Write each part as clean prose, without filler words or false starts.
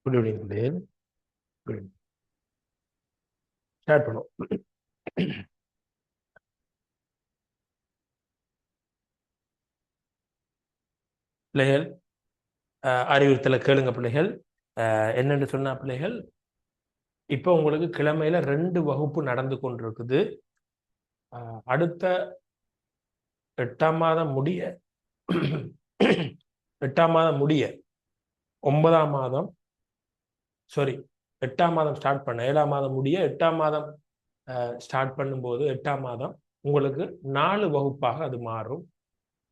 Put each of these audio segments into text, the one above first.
Good evening பிள்ளைகள். Good evening. Start பண்ணுவோம். பிள்ளைகள் அறிவுறுத்தலை கேளுங்க பிள்ளைகள். என்னென்னு சொன்னா பிள்ளைகள், இப்போ உங்களுக்கு கிழமையில 2 வகுப்பு நடந்து கொண்டிருக்குது. அடுத்த 8ஆம் மாதம் முடிய 8ஆம் மாதம் முடிய 9ஆம் மாதம் 8ஆம் மாதம் ஸ்டார்ட் பண்ண 7ஆம் மாதம் முடிய 8ஆம் மாதம் ஸ்டார்ட் பண்ணும்போது 8ஆம் மாதம் உங்களுக்கு 4 வகுப்பாக அது மாறும்.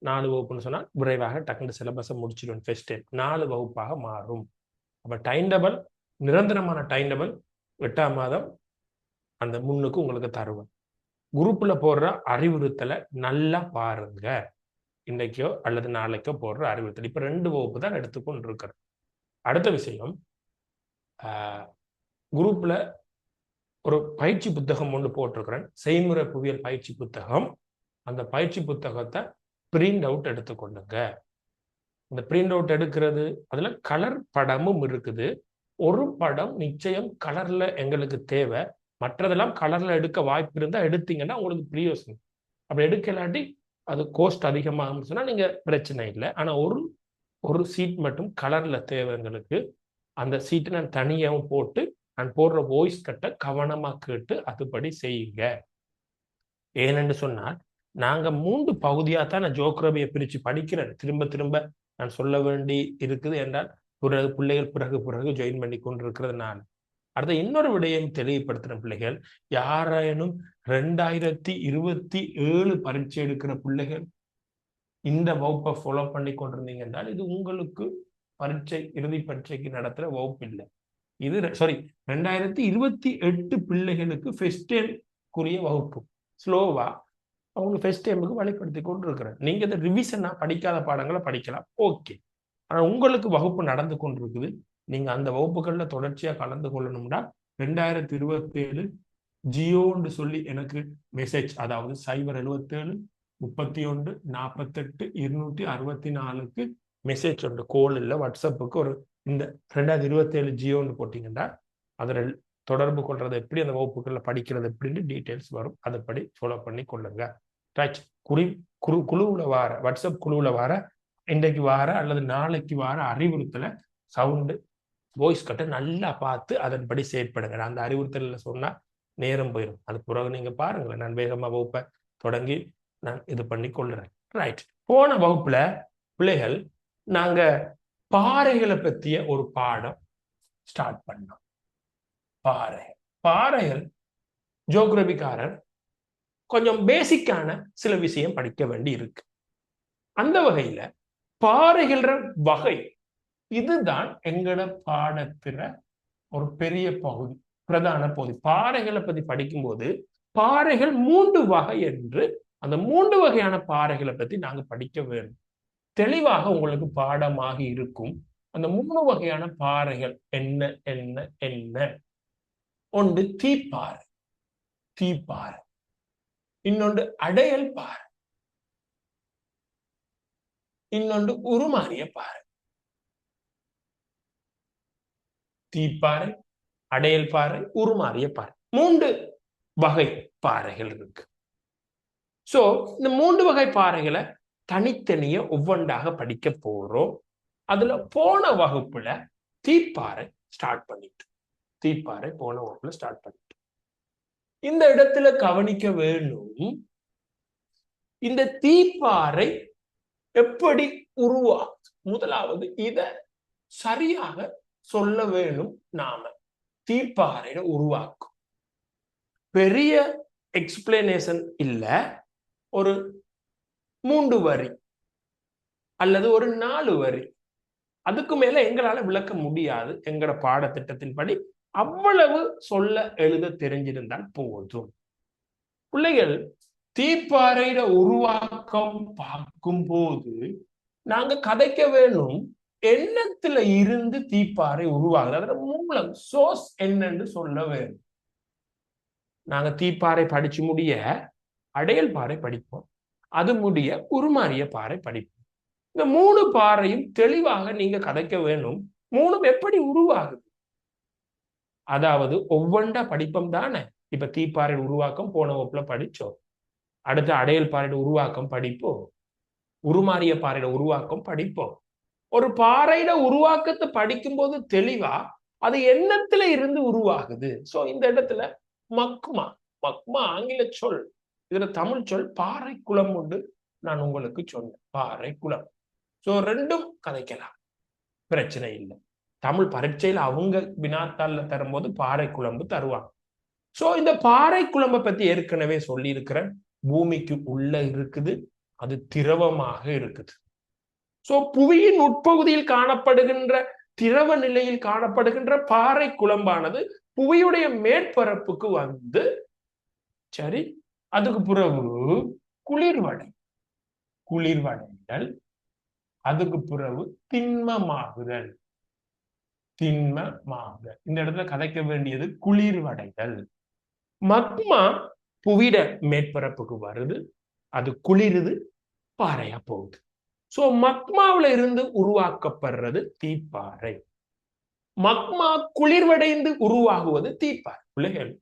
4 வகுப்புன்னு சொன்னால் விரைவாக டக்குனு சிலபஸை முடிச்சிடும். ஃபர்ஸ்ட் டைம் 4 வகுப்பாக மாறும். அப்போ டைம் டேபிள், நிரந்தரமான டைம் டேபிள் 8ஆம் மாதம் அந்த முன்னுக்கு உங்களுக்கு தருவேன். குரூப்பில் போடுற அறிவுறுத்தலை நல்லா பாருங்க. இன்றைக்கோ அல்லது நாளைக்கோ போடுற அறிவுறுத்தல். இப்போ 2 வகுப்பு தான் எடுத்துக்கொண்டு இருக்கிறேன். அடுத்த விஷயம், குரூப்பில் ஒரு பயிற்சி புத்தகம் ஒன்று போட்டிருக்கிறேன், செய்முறை புவியியல் பயிற்சி புத்தகம். அந்த பயிற்சி புத்தகத்தை பிரிண்ட் அவுட் எடுத்துக்கொள்ளுங்க. இந்த பிரிண்ட் அவுட் எடுக்கிறது, அதுல கலர் படமும் இருக்குது. ஒரு படம் நிச்சயம் கலர்ல எங்களுக்கு தேவை. மற்றதெல்லாம் கலர்ல எடுக்க வாய்ப்பு இருந்தா எடுத்தீங்கன்னா உங்களுக்கு பிரயோசனம். அப்படி எடுக்கலாட்டி அது கோஸ்ட் அதிகமாகும் சொன்னா நீங்க பிரச்சனை இல்லை. ஆனா ஒரு சீட் மட்டும் கலர்ல தேவை எங்களுக்கு. அந்த சீட்டை நான் தனியாகவும் போட்டு நான் போடுற வாய்ஸ் கட்டை கவனமா கேட்டு அதுபடி செய்யுங்க. ஏனென்று சொன்னால் நாங்க 3 பகுதியாக தான் நான் ஜியோகிராபியை பிரித்து படிக்கிறேன். திரும்ப திரும்ப நான் சொல்ல வேண்டி இருக்குது என்றால் பிள்ளைகள் பிறகு ஜாயின் பண்ணி கொண்டிருக்கிறதுனால. அடுத்த இன்னொரு விடயம் தெளிவுபடுத்துகிற பிள்ளைகள், யாரேனும் 2027 பரீட்சை எடுக்கிற பிள்ளைகள் இந்த வகுப்பை ஃபாலோ பண்ணி கொண்டிருந்தீங்க என்றால் இது உங்களுக்கு பரீட்சை, இறுதி பரீட்சைக்கு நடத்துகிற வகுப்பு இல்லை. இது 2028 பிள்ளைகளுக்கு ஃபர்ஸ்ட் டைம்க்குரிய வகுப்பு. ஸ்லோவா அவங்க ஃபர்ஸ்ட் டைமுக்கு வழிப்படுத்தி கொண்டு இருக்கிறேன். நீங்க இந்த ரிவிஷனா படிக்காத பாடங்களை படிக்கலாம், ஓகே. ஆனால் உங்களுக்கு வகுப்பு நடந்து கொண்டிருக்குது. நீங்க அந்த வகுப்புகளில் தொடர்ச்சியாக கலந்து கொள்ளணும்னா 2027 ஜியோன்னு சொல்லி எனக்கு மெசேஜ், அதாவது 077 31 48 264க்கு மெசேஜ் உண்டு. கோல் இல்லை, வாட்ஸ்அப்புக்கு ஒரு இந்த 2027 ஜியோன்னு போட்டிங்கன்னா அதில் தொடர்பு கொள்றது எப்படி, அந்த வகுப்புகளில் படிக்கிறது எப்படின்னு டீட்டெயில்ஸ் வரும். அதைப்படி ஃபாலோ பண்ணி கொள்ளுங்க. ரைட். குழுவில் வார வாட்ஸ்அப் குழுவில் வார இன்றைக்கு வார அல்லது நாளைக்கு வார அறிவுறுத்தலை சவுண்டு வாய்ஸ் கட்டை நல்லா பார்த்து அதன்படி செயற்படுங்க. அந்த அறிவுறுத்தலில் சொன்னால் நேரம் போயிடும். அது பிறகு நீங்க பாருங்களேன். நான் வேகமாக வகுப்பை தொடங்கி நான் இது பண்ணி கொள்ளுறேன். ரைட். போன வகுப்புல பிள்ளைகள் நாங்க பாறைகளை பற்றிய ஒரு பாடம் ஸ்டார்ட் பண்ணோம். பாறைகள் ஜியோகிராபிக்காரர் கொஞ்சம் பேசிக்கான சில விஷயம் படிக்க வேண்டி இருக்கு. அந்த வகையில பாறைகள வகை இதுதான் எங்களோட பாடத்துல ஒரு பெரிய பகுதி, பிரதான பகுதி. பாறைகளை பத்தி படிக்கும்போது பாறைகள் 3 வகை என்று, அந்த 3 வகையான பாறைகளை பத்தி நாங்க படிக்க வேண்டும். தெளிவாக உங்களுக்கு பாடமாக இருக்கும். அந்த 3 வகையான பாறைகள் என்ன என்ன என்ன? ஒன்று தீப்பாறை, இன்னொன்று அடையல் பாறை, இன்னொன்று உருமாறிய பாறை. தீப்பாறை, அடையல் பாறை, உருமாறிய பாறை, 3 வகை பாறைகள் இருக்கு. சோ இந்த 3 வகை பாறைகளை தனித்தனிய ஒவ்வொன்றாக படிக்க போறோம். அதுல போன வகுப்புல தீப்பாறை ஸ்டார்ட் பண்ணிட்டு இந்த இடத்துல கவனிக்க வேணும், இந்த தீப்பாறை எப்படி உருவாகுது. முதலாவது இத சரியாக சொல்ல வேணும். நாம தீப்பாறையை உருவாக்கும் பெரிய எக்ஸ்பிளனேஷன் இல்ல, ஒரு 3 வரி அல்லது ஒரு 4 வரி, அதுக்கு மேல எங்களால விளக்க முடியாது. எங்களோட பாடத்திட்டத்தின்படி அவ்வளவு சொல்ல எழுத தெரிஞ்சிருந்தால் போதும். பிள்ளைகள் தீப்பாறையில உருவாக்கம் பார்க்கும் போது நாங்க கதைக்க வேணும், எண்ணத்துல இருந்து தீப்பாறை உருவாகுது, அதோட மூலம் சோர்ஸ் என்னன்னு சொல்ல வேணும். நாங்க தீப்பாறை படிச்சு முடிய அடையல் பாறை படிப்போம், அது முடிய உருமாறிய பாறை படிப்போம். இந்த 3 பாறையும் தெளிவாக நீங்க கதைக்க வேணும். மூணும் எப்படி உருவாகுது? அதாவது ஒவ்வொன்றா படிப்பம் தானே. இப்ப தீப்பாறை உருவாக்கம் போன வகுப்புல படிச்சோம். அடுத்து அடையல் பாறையோட உருவாக்கம் படிப்போம். உருமாறிய பாறையோட உருவாக்கம் படிப்போம். ஒரு பாறையோட உருவாக்கத்தை படிக்கும்போது தெளிவா அது எண்ணத்துல இருந்து உருவாகுது. சோ இந்த இடத்துல மக்மா மக்மா ஆங்கில சொல், இதுல தமிழ் சொல் பாறை குளம் உண்டு. நான் உங்களுக்கு சொன்னேன் பாறை குளம். சோ ரெண்டும் கதைக்கலாம், பிரச்சனை இல்லை. தமிழ் பரீட்சையில அவங்க வினாத்தாள்ல தரும்போது பாறை குழம்பு தருவாங்க. சோ இந்த பாறை குழம்பை பத்தி ஏற்கனவே சொல்லி இருக்கிறேன். பூமிக்கு உள்ள இருக்குது, அது திரவமாக இருக்குது. சோ புவியின் உட்பகுதியில் காணப்படுகின்ற திரவ நிலையில் காணப்படுகின்ற பாறை குழம்பானது புவியுடைய மேற்பரப்புக்கு வந்து சரி, அதுக்கு பிறகு குளிர்வடை குளிர்வடைதல், அதுக்கு பிறகு திண்மமாகுதல் திண்மமாகுதல். இந்த இடத்துல கதைக்க வேண்டியது குளிர்வடைதல். மக்மா புவியிட மேற்பரப்புக்கு வருது, அது குளிருது, பாறையா போகுது. சோ மக்மாவில இருந்து உருவாக்கப்படுறது தீப்பாறை. மக்மா குளிர்வடைந்து உருவாகுவது தீப்பாறை. பிள்ளைகள்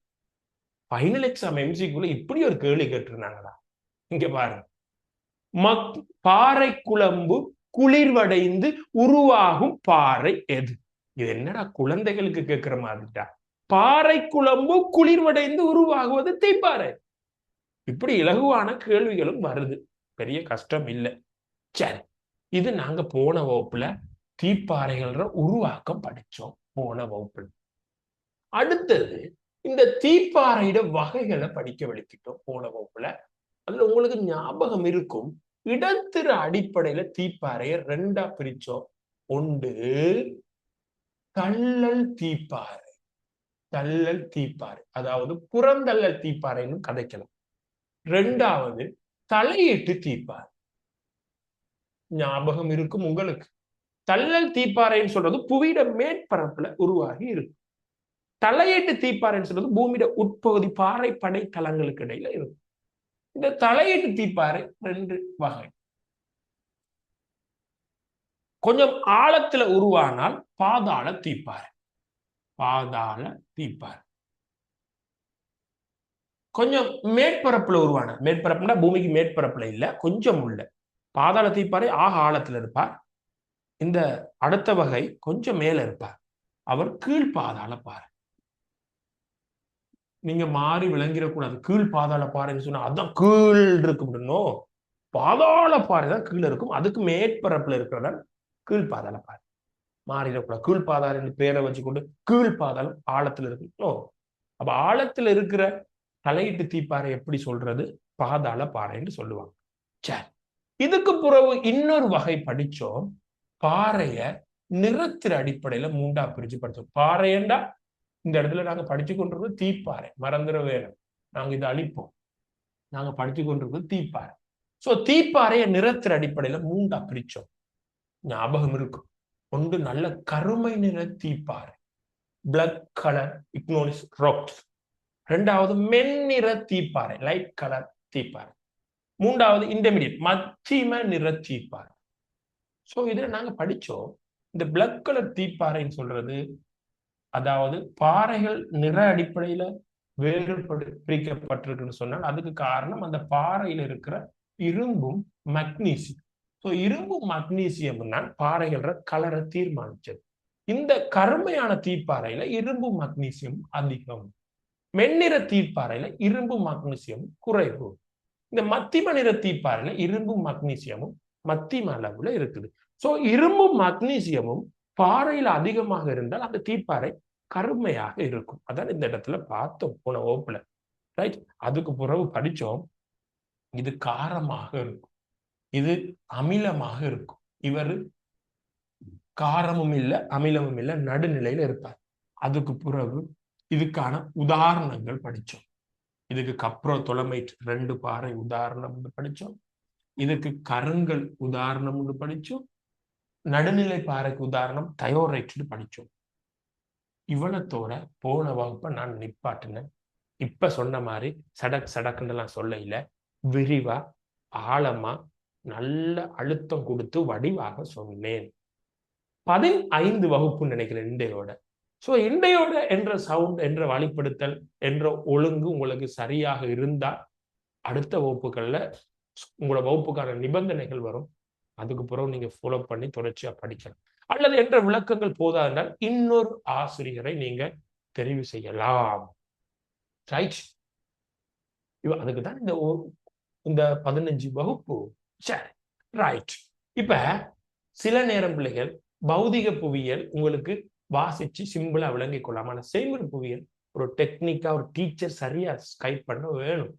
ஃபைனல் எக்ஸாம் எம்சிக்குள்ள இப்படி ஒரு கேள்வி கேட்டிருந்தாங்களா? இங்க பாருங்க, பாறை குழம்பு குளிர்வடைந்து உருவாகும் பாறை எது? இது என்னடா குழந்தைகளுக்கு கேட்கிற மாதிரிடா. பாறை குழம்பு குளிர்வடைந்து உருவாகுவது தீப்பாறை. இப்படி இலகுவான கேள்விகளும் வருது, பெரிய கஷ்டம் இல்லை. சரி, இது நாங்க போன வகுப்புல தீப்பாறைகள உருவாக்கம் படிச்சோம் போன வகுப்புல. அடுத்தது இந்த தீப்பாறையோட வகைகளை படிக்க வலிக்கிட்டோம் போன வகுப்புல. அதுல உங்களுக்கு ஞாபகம் இருக்கும், இடத்திற அடிப்படையில தீப்பாறைய ரெண்டா பிரிச்சோம். ஒன்று தள்ளல் தீப்பாறை, தள்ளல் தீப்பாறை, அதாவது புறந்தள்ளல் தீப்பாறைன்னு கதைக்கலாம். ரெண்டாவது தலையீட்டு தீப்பாறை. ஞாபகம் இருக்கும் உங்களுக்கு, தள்ளல் தீப்பாறைன்னு சொல்றது புவியிட மேற்பரப்புல உருவாகி இருக்கும். தலையீட்டு தீப்பாறைன்னு சொல்றது பூமியிட உட்பகுதி பாறை படை தளங்களுக்கு இடையில இருக்கும். இந்த தலையீட்டு தீப்பாறை ரெண்டு வகை. கொஞ்சம் ஆழத்துல உருவானால் பாதாள தீப்பாறை, பாதாள தீப்பாறை. கொஞ்சம் மேற்பரப்புல உருவான, மேற்பரப்புனா பூமிக்கு மேற்பரப்புல இல்ல, கொஞ்சம் உள்ள பாதாள தீப்பாறை ஆக ஆழத்துல இருப்பார். இந்த அடுத்த வகை கொஞ்சம் மேல இருப்பார், அவர் கீழ் பாதாள பாறை. நீங்க மாறி விளங்கிடக்கூடாது. கீழ் பாதாள பாறைன்னு சொன்னா அதான் கீழ் இருக்கும், பாதாள பாறை தான் கீழே இருக்கும், அதுக்கு மேற்பரப்புல இருக்கிறதா கீழ் பாதாள பாறை. மாறிடக்கூடாது. கீழ் பாதாளம் பேரை வச்சுக்கொண்டு கீழ் பாதாளம் ஆழத்துல இருக்கும். அப்ப ஆழத்துல இருக்கிற தலையீட்டு தீப்பாறை எப்படி சொல்றது? பாதாள பாறைன்னு சொல்லுவாங்க. சரி, இதுக்கு பிறகு இன்னொரு வகை படிச்சோம். பாறைய நிறத்தின் அடிப்படையில மூண்டா பிரிச்சு படிச்சோம். பாறையண்டா இந்த இடத்துல நாங்க படிச்சு கொண்டிருக்கிறது தீப்பாறை, மறந்துட வேணும், நாங்க இதை அழிப்போம். நாங்க படிச்சு கொண்டிருக்கிறது தீப்பாறை. சோ தீப்பாறைய நிறத்தின் அடிப்படையில மூண்டா பிரிச்சோம். ஞாபகம் இருக்கும், ஒன்று நல்ல கருமை நிற தீப்பாறை, பிளாக் கலர் இக்னோனிஸ் ராக்ஸ். ரெண்டாவது மென்னிற தீப்பாறை, லைட் கலர் தீப்பாறை. மூன்றாவது இன்டர்மீடியட் மத்தியம நிற தீப்பாறை. சோ இதுல நாங்க படிச்சோம், இந்த பிளாக் கலர் தீப்பாறைன்னு சொல்றது, அதாவது பாறைகள் நிற அடிப்படையில வேறுபடு பிரிக்கப்பட்டிருக்குன்னு சொன்னால் அதுக்கு காரணம் அந்த பாறையில இருக்கிற இரும்பும் மக்னீசியம். ஸோ இரும்பும் மக்னீசியம் தான் பாறைகள கலரை தீர்மானிச்சது. இந்த கருமையான தீப்பாறையில இரும்பு மக்னீசியம் அதிகம், மென்னிற தீப்பாறையில இரும்பு மக்னீசியம் குறைவு. இந்த மத்திம நிற தீப்பாறையில இரும்பு மக்னீசியமும் மத்திம அளவுல இருக்குது. சோ இரும்பும் மக்னீசியமும் பாறையில அதிகமாக இருந்தால் அந்த தீப்பாறை கருமையாக இருக்கும். அதான் இந்த இடத்துல பார்த்தோம் போன வகுப்புல, ரைட்? அதுக்கு பிறகு படிச்சோம், இது காரமாக இருக்கும், இது அமிலமாக இருக்கும். இவர் காரமும் இல்லை அமிலமும் இல்லை, நடுநிலையில இருப்பார். அதுக்கு பிறகு இதுக்கான உதாரணங்கள் படிச்சோம். இதுக்கு கப்ரோ தொலமைட் ரெண்டு பாறை உதாரணம் படிச்சோம். இதுக்கு கருங்கல் உதாரணம் படிச்சோம். நடுநிலை பாறைக்கு உதாரணம் தயோரைட் படிச்சோம். இவ்வளத்தோட போன வகுப்பை நான் நிப்பாட்டினேன். இப்ப சொன்ன மாதிரி சடக் சடக்குன்னு சொல்ல இல்லை, விரிவா ஆழமா நல்ல அழுத்தம் கொடுத்து வடிவாக சொன்னேன். 15 வகுப்புன்னு நினைக்கிறேன் இண்டையோட. ஸோ இண்டையோட என்ற சவுண்ட் என்ற வழிப்படுத்தல் என்ற ஒழுங்கு உங்களுக்கு சரியாக இருந்தால் அடுத்த வகுப்புகள்ல உங்களோட வகுப்புக்கான நிபந்தனைகள் வரும். அதுக்கு பிறகு நீங்க ஃபாலோ பண்ணி தொடர்ச்சியா படிக்கலாம். அல்லது என்ற விளக்கங்கள் போதாதென்றால் இன்னொரு ஆசிரியரை நீங்க தெரிவு செய்யலாம். ரைட்? அதுக்கு தான் இந்த 15 வகுப்பு. சரி, ரைட். இப்ப சில நேரம் பிள்ளைகள் பௌதிக புவியியல் உங்களுக்கு வாசிச்சு சிம்பிளா விளங்கிக் கொள்ளலாம். ஆனா செய்முறை புவியியல் ஒரு டெக்னிக்கா ஒரு டீச்சர் சரியா கைட் பண்ண வேணும்.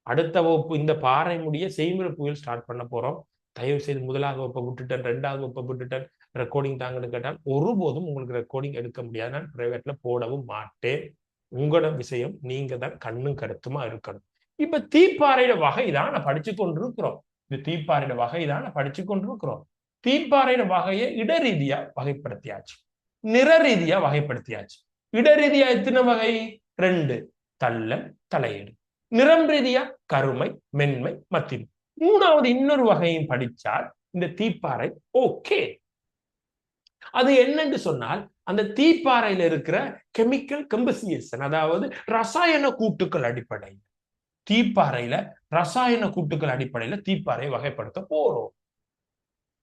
அடுத்த வகுப்பு இந்த பாறை முடிய செய்முறை புவியியல் ஸ்டார்ட் பண்ண போறோம். தயவு செய்து 1வது வகுப்பை விட்டுட்டேன், 2வது வகுப்பை விட்டுட்டேன், ரெக்கார்டிங் தாங்கன்னு கேட்டால் ஒருபோதும் உங்களுக்கு ரெக்கார்டிங் எடுக்க முடியாது. நான் பிரைவேட்ல போடவும் மாட்டேன். உங்களோட விஷயம் நீங்க தான் கண்ணும் கருத்துமா இருக்கணும். இப்ப தீப்பாறையோட வகை தான் நான் படிச்சு கொண்டிருக்கிறோம். இந்த தீப்பாறையோட வகை தான் நான் படிச்சு கொண்டிருக்கிறோம். தீப்பாறையோட வகையை இடரீதியா வகைப்படுத்தியாச்சு, நிற ரீதியா வகைப்படுத்தியாச்சு. இடரீதியா எத்தனை வகை? 2. தள்ளல், தலையீடு. நிறம் ரீதியா கருமை, மென்மை, மத்திமை. 3வது இன்னொரு வகையும் படிச்சால் இந்த தீப்பாறை ஓகே. அது என்னன்னு சொன்னால் அந்த தீப்பாறையில இருக்கிற கெமிக்கல் கம்பசியேஷன், அதாவது ரசாயன கூட்டுக்கள் அடிப்படையில் தீப்பாறையில ரசாயன கூட்டுக்கள் அடிப்படையில தீப்பாறையை வகைப்படுத்த போறோம்.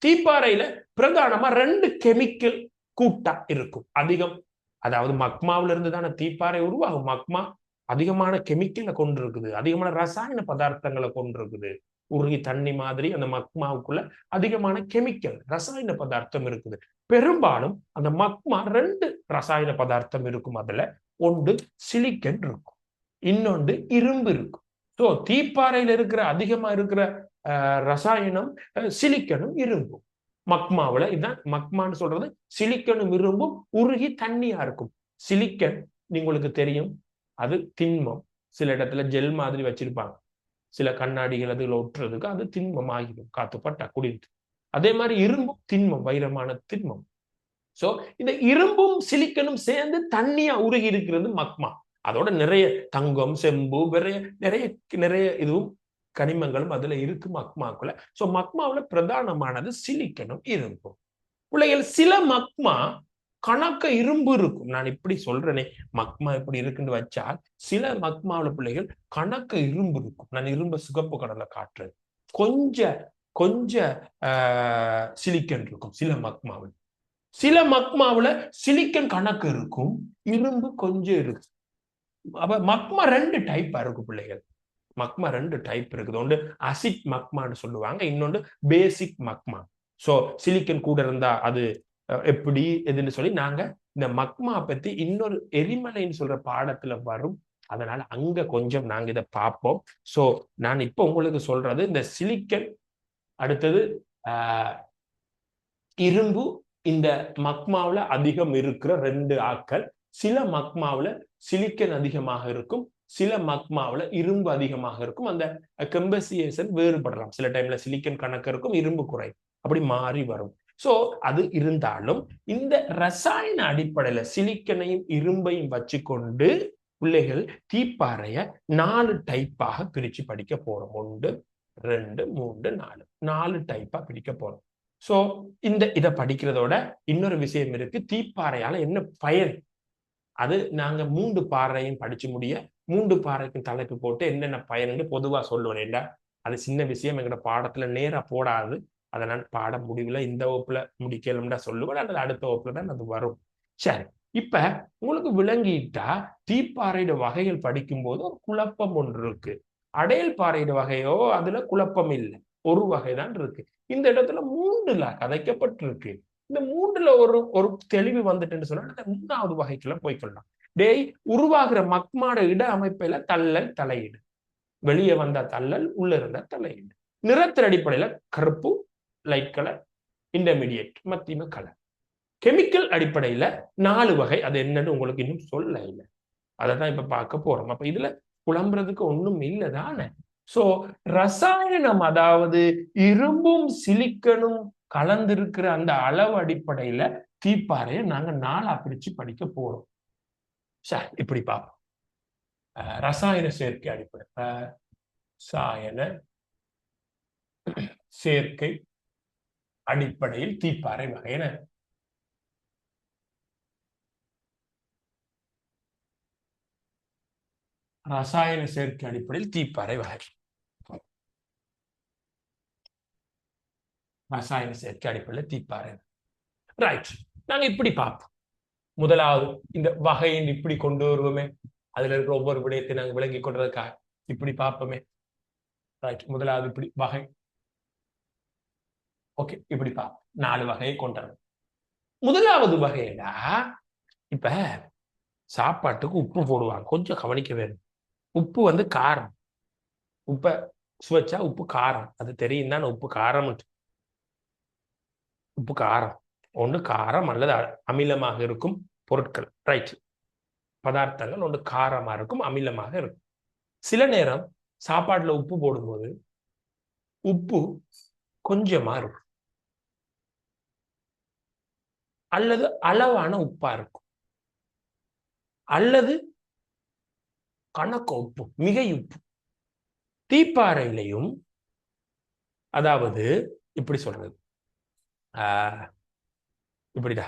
தீப்பாறையில பிரதானமா 2 கெமிக்கல் கூட்டா இருக்கும் அதிகம். அதாவது மக்மாவில இருந்து தானே தீப்பாறை உருவாகும். மக்மா அதிகமான கெமிக்கலை கொண்டிருக்குது, அதிகமான ரசாயன பதார்த்தங்களை கொண்டிருக்குது. உருகி தண்ணி மாதிரி அந்த மக்மாவுக்குள்ள அதிகமான கெமிக்கல் ரசாயன பதார்த்தம் இருக்குது. பெரும்பாலும் அந்த மக்மா 2 ரசாயன பதார்த்தம் இருக்கும். அதுல ஒன்று சிலிக்கன் இருக்கும், இன்னொன்று இரும்பு இருக்கும். ஸோ தீப்பாறையில இருக்கிற அதிகமா இருக்கிற ரசாயனம் சிலிக்கனும் இரும்பும். மக்மாவுல இதுதான் மக்மான்னு சொல்றது. சிலிக்கனும் இரும்பும் உருகி தண்ணியா இருக்கும். சிலிக்கன் உங்களுக்கு தெரியும், அது திண்மம். சில இடத்துல ஜெல் மாதிரி வச்சிருப்பாங்க, சில கண்ணாடிகள் அதுல ஒட்டுறதுக்கு அது திண்மம் ஆகிடும் காத்துப்பட்டா குடித்து. அதே மாதிரி இரும்பும் திண்மம், வைரமான திண்மம். சோ இந்த இரும்பும் சிலிக்கனும் சேர்ந்து தண்ணியா உருகி இருக்கிறது மக்மா. அதோட நிறைய தங்கம், செம்பு, நிறைய நிறைய இதுவும் கனிமங்களும் அதுல இருக்கு மக்மாக்குள்ள. சோ மக்மாவுல பிரதானமானது சிலிக்கனும் இரும்பும். பிள்ளைகள் சில மக்மா கணக்க இரும்பு இருக்கும். நான் இப்படி சொல்றேனே, மக்மா இப்படி இருக்குன்னு வச்சால் சில மக்மாவுல பிள்ளைகள் கணக்க இரும்பு இருக்கும். நான் இரும்பு சிகப்பு கடலை காட்டுறேன். கொஞ்ச சிலிக்கன் இருக்கும் சில மக்மாவில். சில மக்மாவுல சிலிக்கன் கணக்கு இருக்கும், இரும்பு கொஞ்சம் இருக்கு. அப்ப மக்மா 2 டைப்பா இருக்கு பிள்ளைகள். மக்மா 2 டைப் இருக்குது. ஒன்று அசிட் மக்மான்னு சொல்லுவாங்க, இன்னொன்று பேசிக் மக்மா. சோ சிலிக்கன் கூட இருந்தா அது எப்படி எதுன்னு சொல்லி நாங்க இந்த மக்மா பத்தி இன்னொரு எரிமலைன்னு சொல்ற பாடத்துல வரும். அதனால அங்க கொஞ்சம் நாங்க இதை பார்ப்போம். சோ நான் இப்ப உங்களுக்கு சொல்றது இந்த சிலிக்கன், அடுத்தது இரும்பு, இந்த மக்மாவுல அதிகம் இருக்கிற 2 ஆட்கள். சில மக்மாவுல சிலிக்கன் அதிகமாக இருக்கும், சில மக்மாவுல இரும்பு அதிகமாக இருக்கும். அந்த கம்பசியேஷன் வேறுபடலாம். சில டைம்ல சிலிக்கன் கணக்கு இருக்கும், இரும்பு குறை, அப்படி மாறி வரும். சோ அது இருந்தாலும் இந்த ரசாயன அடிப்படையில சிலிக்கனையும் இரும்பையும் வச்சுக்கொண்டு பிள்ளைகள் தீப்பாறைய 4 டைப்பாக பிரிச்சு படிக்க போறோம். 1, 2, 3, 4 4 டைப்பா பிரிக்க போறோம். சோ இதை படிக்கிறதோட இன்னொரு விஷயம் இருக்கு. தீப்பாறையால என்ன பயன்? அது நாங்க 3 பாறையும் படிச்சு முடிய 3 பாறைக்கும் தலைப்பு போட்டு என்னென்ன பயன்னு பொதுவா சொல்லுவேன். இல்ல அது சின்ன விஷயம், எங்களோட பாடத்துல நேரா போடாது. அதை நான் பாட முடிவுல இந்த வகுப்புல முடிக்கலும்டா சொல்லுவேன், அல்லது அடுத்த வகுப்புல தான் அது வரும். சரி, இப்ப உங்களுக்கு விளங்கிட்டா தீப்பாறையோட வகைகள் படிக்கும் போது ஒரு குழப்பம் ஒன்று இருக்கு. அடையல் பாறையோட வகையோ அதுல குழப்பம் இல்லை, ஒரு வகைதான் இருக்கு. இந்த இடத்துல 3ல கதைக்கப்பட்டிருக்கு. இந்த 3ல ஒரு தெளிவு வந்துட்டுன்னு சொன்னா 3வது வகைக்குள்ள போய்க்கொள்ளலாம். டேய், உருவாகிற மக்மாட இட அமைப்புல தள்ளல், தலையீடு. வெளியே வந்த தள்ளல், உள்ள இருந்த தலையீடு. நிறத்தின் அடிப்படையில கருப்பு, லைட் கலர், இன்டர்மீடியேட், மத்தியம கலர். கெமிக்கல் அடிப்படையில 4 வகை. அது என்னன்னு உங்களுக்கு இன்னும் சொல்ல இல்லை, அதை தான் இப்ப பார்க்க போறோம். அப்ப இதுல புலம்புறதுக்கு ஒண்ணும் இல்லதானே. சோ ரசாயனம், அதாவது இரும்பும் சிலிக்கனும் கலந்திருக்கிற அந்த அளவு அடிப்படையில தீப்பாறையை நாங்க 4ஆ பிரிச்சு படிக்க போறோம். சரி, இப்படி பார்ப்போம். ரசாயன சேர்க்கை அடிப்படை, ரசாயன சேர்க்கை அடிப்படையில் தீப்பாறை வகை. ரசாயன சேர்க்கை அடிப்படையில் தீப்பாறை வகை. ரசாயன சேர்க்கை அடிப்படையில் தீப்பாறை. ரைட், நாங்க இப்படி பார்ப்போம். முதலாவது இந்த வகையின் இப்படி கொண்டு வருவோமே, அதுல இருக்கிற ஒவ்வொரு விடயத்தை நாங்கள் விளங்கி கொண்டதுக்காக இப்படி பார்ப்போமே. ரைட், முதலாவது இப்படி வகை. ஓகே, இப்படி பார்ப்போம். 4 வகையை கொண்டாடு. முதலாவது வகைடா, இப்ப சாப்பாட்டுக்கு உப்பு போடுவாங்க, கொஞ்சம் கவனிக்க வேணும். உப்பு வந்து காரம். உப்பை சுவைச்சா உப்பு காரம், அது தெரியும் தான். உப்பு காரம், உப்பு காரம். ஒன்று காரம் அல்லது அமிலமாக இருக்கும் பொருட்கள். ரைட், பதார்த்தங்கள் ஒன்று காரமா இருக்கும், அமிலமாக இருக்கும். சில நேரம் சாப்பாட்டுல உப்பு போடும்போது உப்பு கொஞ்சமா இருக்கும், அல்லது அளவான உப்பா இருக்கும், அல்லது கணக்கு உப்பு, மிகை உப்பு. தீப்பாறையிலையும், அதாவது இப்படி சொல்றது, இப்படிடா,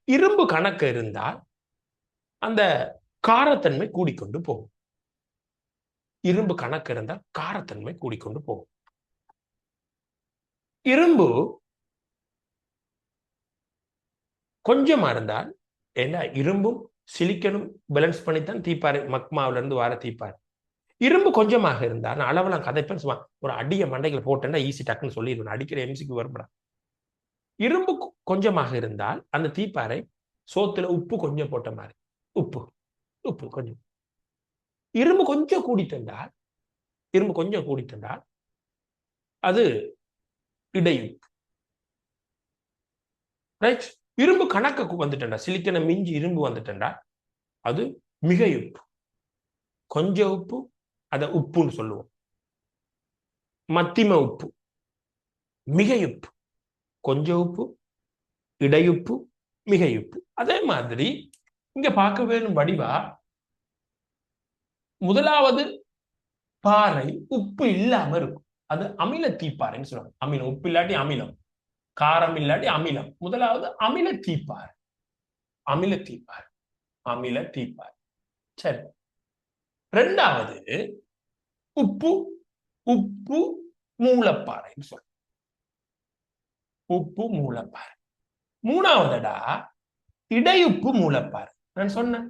இரும்பு கணக்கு இருந்தால் அந்த காரத்தன்மை கூடிக்கொண்டு போகும். இரும்பு கணக்கு இருந்தால் காரத்தன்மை கூடிக்கொண்டு போகும். இரும்பு கொஞ்சமா இருந்தால், ஏன்னா இரும்பும் சிலிக்கனும் பேலன்ஸ் பண்ணித்தான் தீப்பாறை, மக்மாவில இருந்து வர தீப்பாறை. இரும்பு கொஞ்சமாக இருந்தால், நான் அளவெல்லாம் கதைப்பேன், சும்மா ஒரு அடிய மண்டைகளை போட்டேன்னா ஈஸி டக்குன்னு சொல்லிடுவேன், அடிக்கிற எம்சிக்கு வரும்படா. இரும்பு கொஞ்சமாக இருந்தால் அந்த தீப்பாறை சோத்துல உப்பு கொஞ்சம் போட்ட மாதிரி, உப்பு உப்பு கொஞ்சம். இரும்பு கொஞ்சம் கூடித்தந்தால், இரும்பு கொஞ்சம் கூடித்தந்தால் அது இடையுப்பு. ரைட், இரும்பு கணக்கு வந்துட்டா, சிலிக்கனை மிஞ்சி இரும்பு வந்துட்டா அது மிகை உப்பு. கொஞ்சம் உப்பு அத உப்புன்னு சொல்லுவோம். மத்திம உப்பு, மிகை உப்பு, கொஞ்சம் உப்பு, இடையுப்பு, மிகையுப்பு. அதே மாதிரி இங்க பார்க்க வேணும் வடிவா, முதலாவது பாறை உப்பு இல்லாம இருக்கும், அது அமில தீப்பாறைன்னு சொல்லுவாங்க. அமிலம், உப்பு இல்லாட்டி அமிலம், காரம் இல்லாட்டி அமிலம். முதலாவது அமில தீப்பாறை, அமில தீப்பாறை, அமில தீப்பாறை. சரி, ரெண்டாவது உப்பு, உப்பு மூலப்பாறைன்னு சொல்றோம், உப்பு மூலப்பாறை. மூணாவதுடா இடையுப்பு மூலப்பாறை. நான் சொன்னேன்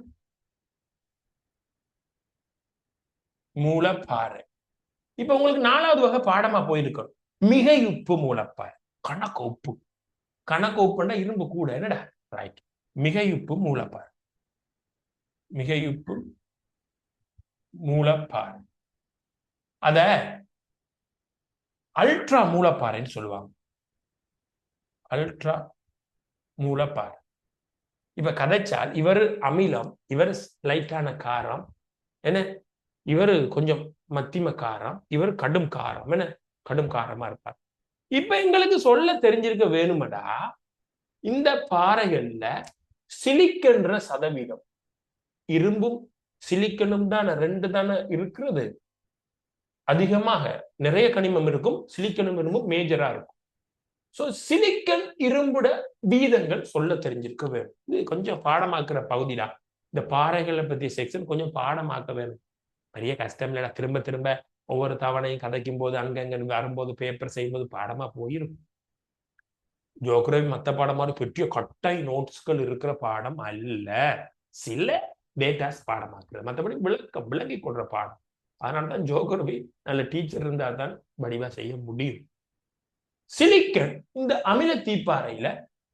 மூலப்பாறை. இப்ப உங்களுக்கு 4வது வகை பாடமா போயிருக்கணும், மிகை உப்பு மூலப்பாறை. கணக்கு உப்பு, கணக்கு உப்புன்னா இரும்பு கூட, என்னடா. ரைட், மிகை உப்பு மூலப்பாறை, மிகை உப்பு மூலப்பாறை. அத அல்ட்ரா மூலப்பாறைன்னு சொல்லுவாங்க, அல்ட்ரா மூலப்பாறை. இப்ப கதைச்சால் இவர் அமிலம், இவர் லைட்டான காரம், என்ன, இவர் கொஞ்சம் மத்திம காரம், இவர் கடும் காரம், என்ன, கடும் காரமா இருப்பார். இப்ப எங்களுக்கு சொல்ல தெரிஞ்சிருக்க வேணுமடா, இந்த பாறைகள்ல சிலிக்கன்ற சதவீதம், இரும்பும் சிலிக்கனும் தானே, 2 தானே இருக்கிறது. அதிகமாக நிறைய கனிமம் இருக்கும், சிலிக்கனும் இரும்பும் மேஜரா இருக்கும். சோ சிலிக்கன் இரும்புட வீதங்கள் சொல்ல தெரிஞ்சிருக்க வேணும். இது கொஞ்சம் பாடமாக்குற பகுதிதான். இந்த பாறைகளை பத்திய செக்ஷன் கொஞ்சம் பாடமாக்க வேணும். பெரிய கஷ்டம் இல்லடா, திரும்ப திரும்ப ஒவ்வொரு தவணையும் கதைக்கும் போது அங்கங்க வரும்போது பேப்பர் செய்யும்போது பாடமா போயிருக்கும். ஜியோகிராபி மற்ற பாடம் மாதிரி பெரிய கட்டாய் நோட்ஸ்கள் இருக்கிற பாடம் அல்ல, சில டேட்டாஸ் பாடமாக்குறது, மற்றபடி விளங்கி கொள்ற பாடம். அதனாலதான் ஜியோகிராபி நல்ல டீச்சர் இருந்தா தான் வடிவா செய்ய முடியும். சிலிக்கன் இந்த அமில தீப்பாறையில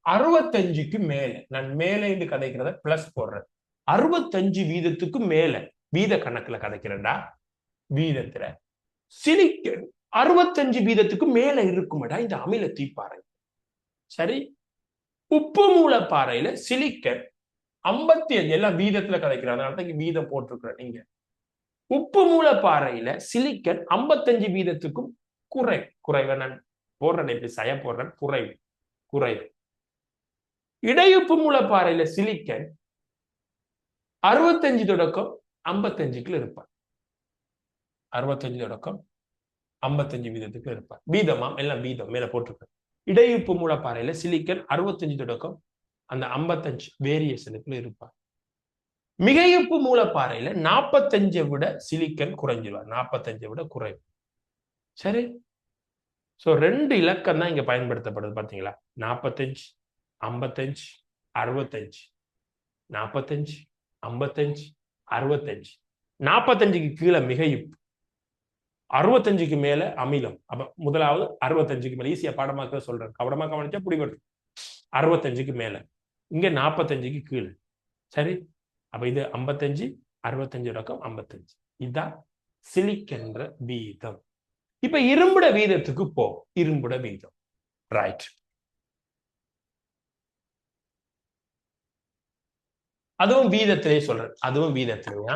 65க்கு மேல, நான் மேலே கதைக்கிறத பிளஸ் போடுறேன், 65 வீதத்துக்கு மேல, வீத கணக்குல கதைக்கிறேன்டா, வீதத்துல சிலிக்கன் 65 வீதத்துக்கு மேல இருக்குமடா இந்த அமில தீப்பாறை. சரி, உப்பு மூலப்பாறையில சிலிக்கன் 55, எல்லாம் வீதத்துல கதைக்கிறேன், அதனால வீதம் போட்டிருக்கிறேன். நீங்க உப்பு மூலப்பாறையில சிலிக்கன் 55 வீதத்துக்கும் குறைவு, நான் போடுறேன், இப்படி சய போடுறேன், குறைவு. இடையுப்பு மூலப்பாறையில சிலிக்கன் 65 தொடக்கம் 55க்குள்ள இருப்பார், 65 தொடக்கம் 55 வீதத்துக்கு இருப்பார். வீதமாம், எல்லாம் வீதம் மேல போட்டிருக்க. இடையுப்பு மூலப்பாறையில சிலிக்கன் 65 தொடக்கம் அந்த 55 வேரியேஷனுக்குள்ள இருப்பார். மிகையுப்பு மூலப்பாறையில 45 விட சிலிக்கன் குறைஞ்சிருவார், 45 விட குறைவு. சரி, சோ 2 இலக்கம் தான் இங்க பயன்படுத்தப்படுது பாத்தீங்களா, 45 55 65, 45 55 65. 45க்கு கீழே மிகையுப்பு, 65க்கு மேல அமிலம். அப்ப முதலாவது 65க்கு மேல, ஈஸியா பாடமாக்க சொல்றேன், கவனமா கவனிச்சா புடிபடும். 65க்கு மேல, இங்க 45க்கு கீழே. சரி, அப்ப இது 55 65 ரகம் 55. இதுதான் சிலிக்கன்ற வீதம். இப்ப இரும்புட வீதத்துக்கு போ. இரும்புட வீதம், ரைட். அதுவும் வீதத்திலே சொல்றேன், அதுவும் வீதத்திலேயா.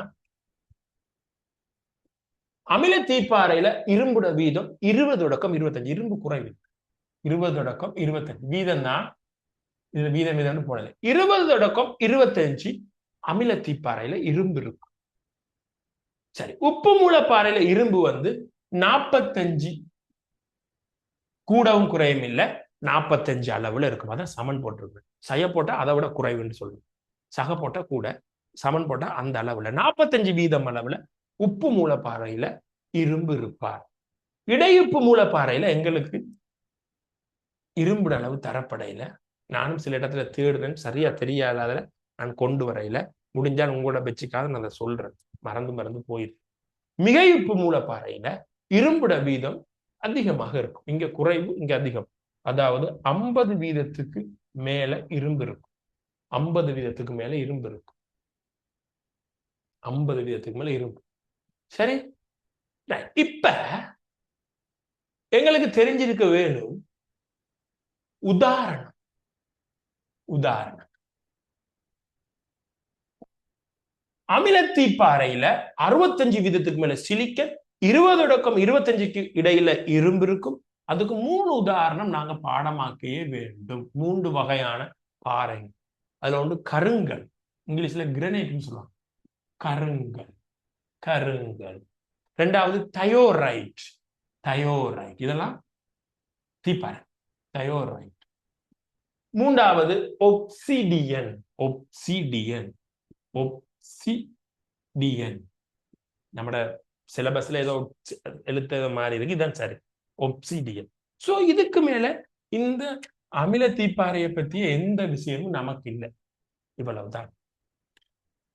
அமில தீப்பாறையில இரும்புட வீதம் 20-25. இரும்பு குறைவு, 20-25 வீதம் தான். இது வீதம் வீதம்னு போடல. 20-25 அமில தீப்பாறையில இரும்பு இருக்கும். சரி, உப்பு மூலப்பாறையில இரும்பு 45 கூடவும் குறையும் இல்ல, 45 அளவுல இருக்கும். அதான் சமன் போட்டிருக்கு. சய போட்டா அதை விட குறைவுன்னு சொல்லுவோம், சக போட்டா கூட, சமன் போட்டா அந்த அளவுல 45 வீதம் அளவுல உப்பு மூலப்பாறையில இரும்பு இருப்பார். இடையுப்பு மூலப்பாறையில எங்களுக்கு இரும்பு அளவு தரப்படையில, நானும் சில இடத்துல தேடுறேன், சரியா தெரியாத நான் கொண்டு வரையில, முடிஞ்சால் உங்களோட பெச்சுக்காக நான் அதை சொல்றேன், மறந்து போயிருக்கு. மிகையுப்பு மூலப்பாறையில இரும்புட வீதம் அதிகமாக இருக்கும். இங்க குறைவு, இங்க அதிகம். அதாவது 50 வீதத்துக்கு மேல இரும்பு இருக்கும். 50 வீதத்துக்கு மேல இரும்பு இருக்கும். 50 வீதத்துக்கு மேல இரும்பு. சரி, இப்ப எங்களுக்கு தெரிஞ்சிருக்க வேணும் உதாரணம். அமிலத்தீப்பாறையில 65 வீதத்துக்கு மேல சிலிக்கன், 20-25க்கு இடையில இரும்பு இருக்கும். அதுக்கு 3 உதாரணம் நாங்க பாடமாக்கவே வேண்டும். 3 வகையான பாறை. அதுல ஒன்று கருங்கல், இங்கிலீஷ்ல கிரனைட்னு சொல்லுவாங்க, கருங்கல். ரெண்டாவது தயோரைட், இதெல்லாம் தீப்பாறை, தயோரைட். மூன்றாவது ஒப்சிடியன், நம்மட சிலபஸ்ல ஏதோ எழுத்த மாதிரி இருக்கு, இதான் சரி, ஒப்சிடியன். சோ இதுக்கு மேல இந்த அமில தீப்பாறையை பத்தி எந்த விஷயமும் நமக்கு இல்லை, இவ்வளவுதான்.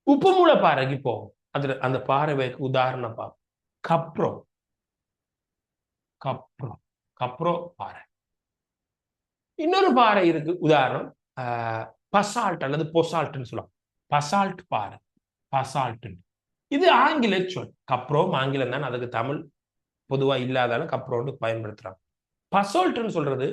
உப்பு மூல பாறைக்கு போகும். அதுல அந்த பாறைக்கு உதாரணம் பார்ப்போம். கப்ரோ பாறை. இன்னொரு பாறை இருக்கு, உதாரணம் பசால்ட் அல்லது பொசால்ட்னு சொல்லுவாங்க. பசால்ட் பாறை, பசால்ட். இது ஆங்கில சொல். கப்ரோம் ஆங்கிலம் தான், அதுக்கு தமிழ் பொதுவா இல்லாதாலும் கப்ரோன்னு பயன்படுத்துறாங்க. பசால்ட்னு சொல்றது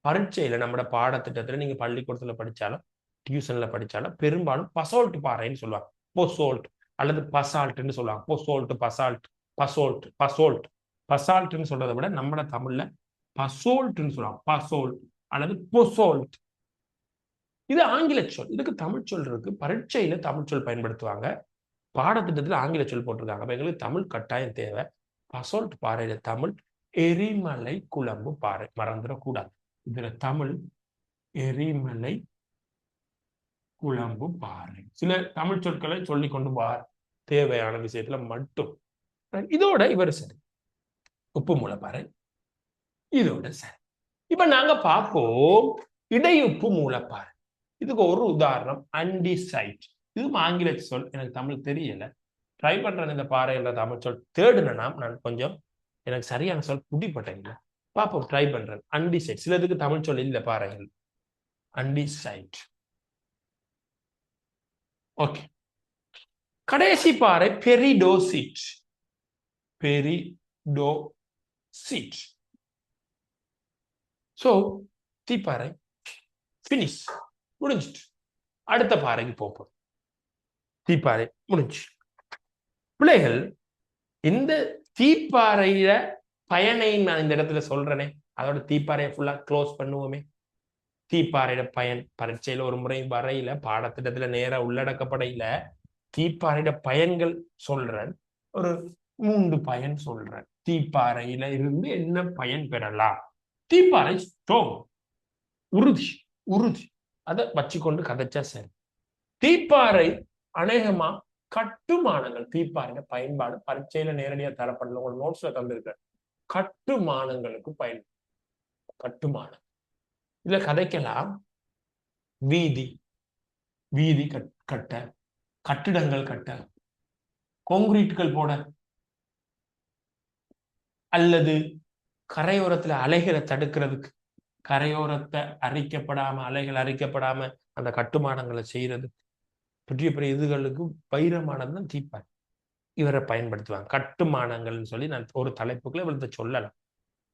பரீட்சையில நம்ம பாடத்திட்டத்துல நீங்க பள்ளிக்கூடத்துல படிச்சாலும் டியூஷன்ல படிச்சாலும் பெரும்பாலும் பசால்ட் பாறைன்னு சொல்லுவாங்க. பொசோல்ட் அல்லது பசால்ட்னு சொல்லுவாங்க. பொசோல்ட், பசால்ட், பசால்ட்னு சொல்றதை விட நம்ம தமிழ்ல பசோல்ட்னு சொல்லுவாங்க. பசோல்ட் அல்லது பொசோல்ட். இது ஆங்கில சொல். இதுக்கு தமிழ் சொல் இருக்கு. பரீட்சையில தமிழ் சொல் பயன்படுத்துவாங்க, பாடத்திட்டத்தில் ஆங்கில சொல் போட்டிருக்காங்க. அப்ப எங்களுக்கு தமிழ் கட்டாயம் தேவை. பசால்ட் பாறையில தமிழ் எரிமலை குழம்பு பாறை, மறந்துடக்கூடாது. இதுல தமிழ் எரிமலை குழம்பு பாறை. சில தமிழ் சொற்களை சொல்லி கொண்டு வார், தேவையான விஷயத்துல மட்டும். இதோட இவர் சரி, உப்பு மூலப்பாறை இதோட சரி. இப்ப நாங்க பார்ப்போம் இடையுப்பு மூலப்பாறை. இதுக்கு ஒரு உதாரணம் அண்டிசைட். இதுவும் ஆங்கில சொல், எனக்கு தமிழ் தெரியல. ட்ரை பண்றேன் இந்த பாறை என்ற தமிழ் சொல் தேடுனா நான் கொஞ்சம் எனக்கு சரியான சொல் பிடிப்பட்டேன். பார்ப்போம், ட்ரை பண்றேன். அண்டிசைட், சிலதுக்கு தமிழ் சொல் இல்லை பாறைகள். அண்டிசைட். ஓகே. கடைசி பாறை பெரிடோசிட். சோ தீப்பாறை பினிஷ், முடிஞ்சிட்டு. அடுத்த பாறைக்கு போப்போம். தீப்பாறை முடிஞ்சு. பிள்ளைகள், இந்த தீப்பாறையில பயனை நான் இந்த இடத்துல சொல்றேனே, அதோட தீப்பாறையை ஃபுல்லா க்ளோஸ் பண்ணுவோமே. தீப்பாறையோட பயன் பரீட்சையில ஒரு முறை வரையில பாடத்திட்டத்துல நேர உள்ளடக்கப்படையில தீப்பாறையோட பயன்கள் சொல்றேன். ஒரு 3 பயன் சொல்றேன். தீப்பாறையில இருந்து என்ன பயன் பெறலாம்? தீப்பாறை ஸ்ட்ராங், உறுதி, அதை வச்சுக்கொண்டு கதைச்சா சரி. தீப்பாறை அநேகமா கட்டுமானங்கள் தீப்பாறையில பயன்பாடு பரீட்சையில நேரடியா தரப்படல, உங்க நோட்ஸ்ல தந்திருக்க கட்டுமானங்களுக்கு கட்டுமானம் இதுல கதைக்கலாம். வீதி வீதி கட்ட, கட்டிடங்கள் கட்ட, கான்கிரீட்கள் போட, அல்லது கரையோரத்துல அலைகளை தடுக்கிறதுக்கு, கரையோரத்தை அலைகள் அரிக்கப்படாம அந்த கட்டுமானங்களை செய்யறது, பெரிய பெரிய இதுகளுக்கு வைரமானதுதான் தீப்பாறை. இவரை பயன்படுத்துவாங்க கட்டுமானங்கள்னு சொல்லி நான் ஒரு தலைப்புக்குள்ள இவர்கிட்ட சொல்லலாம்.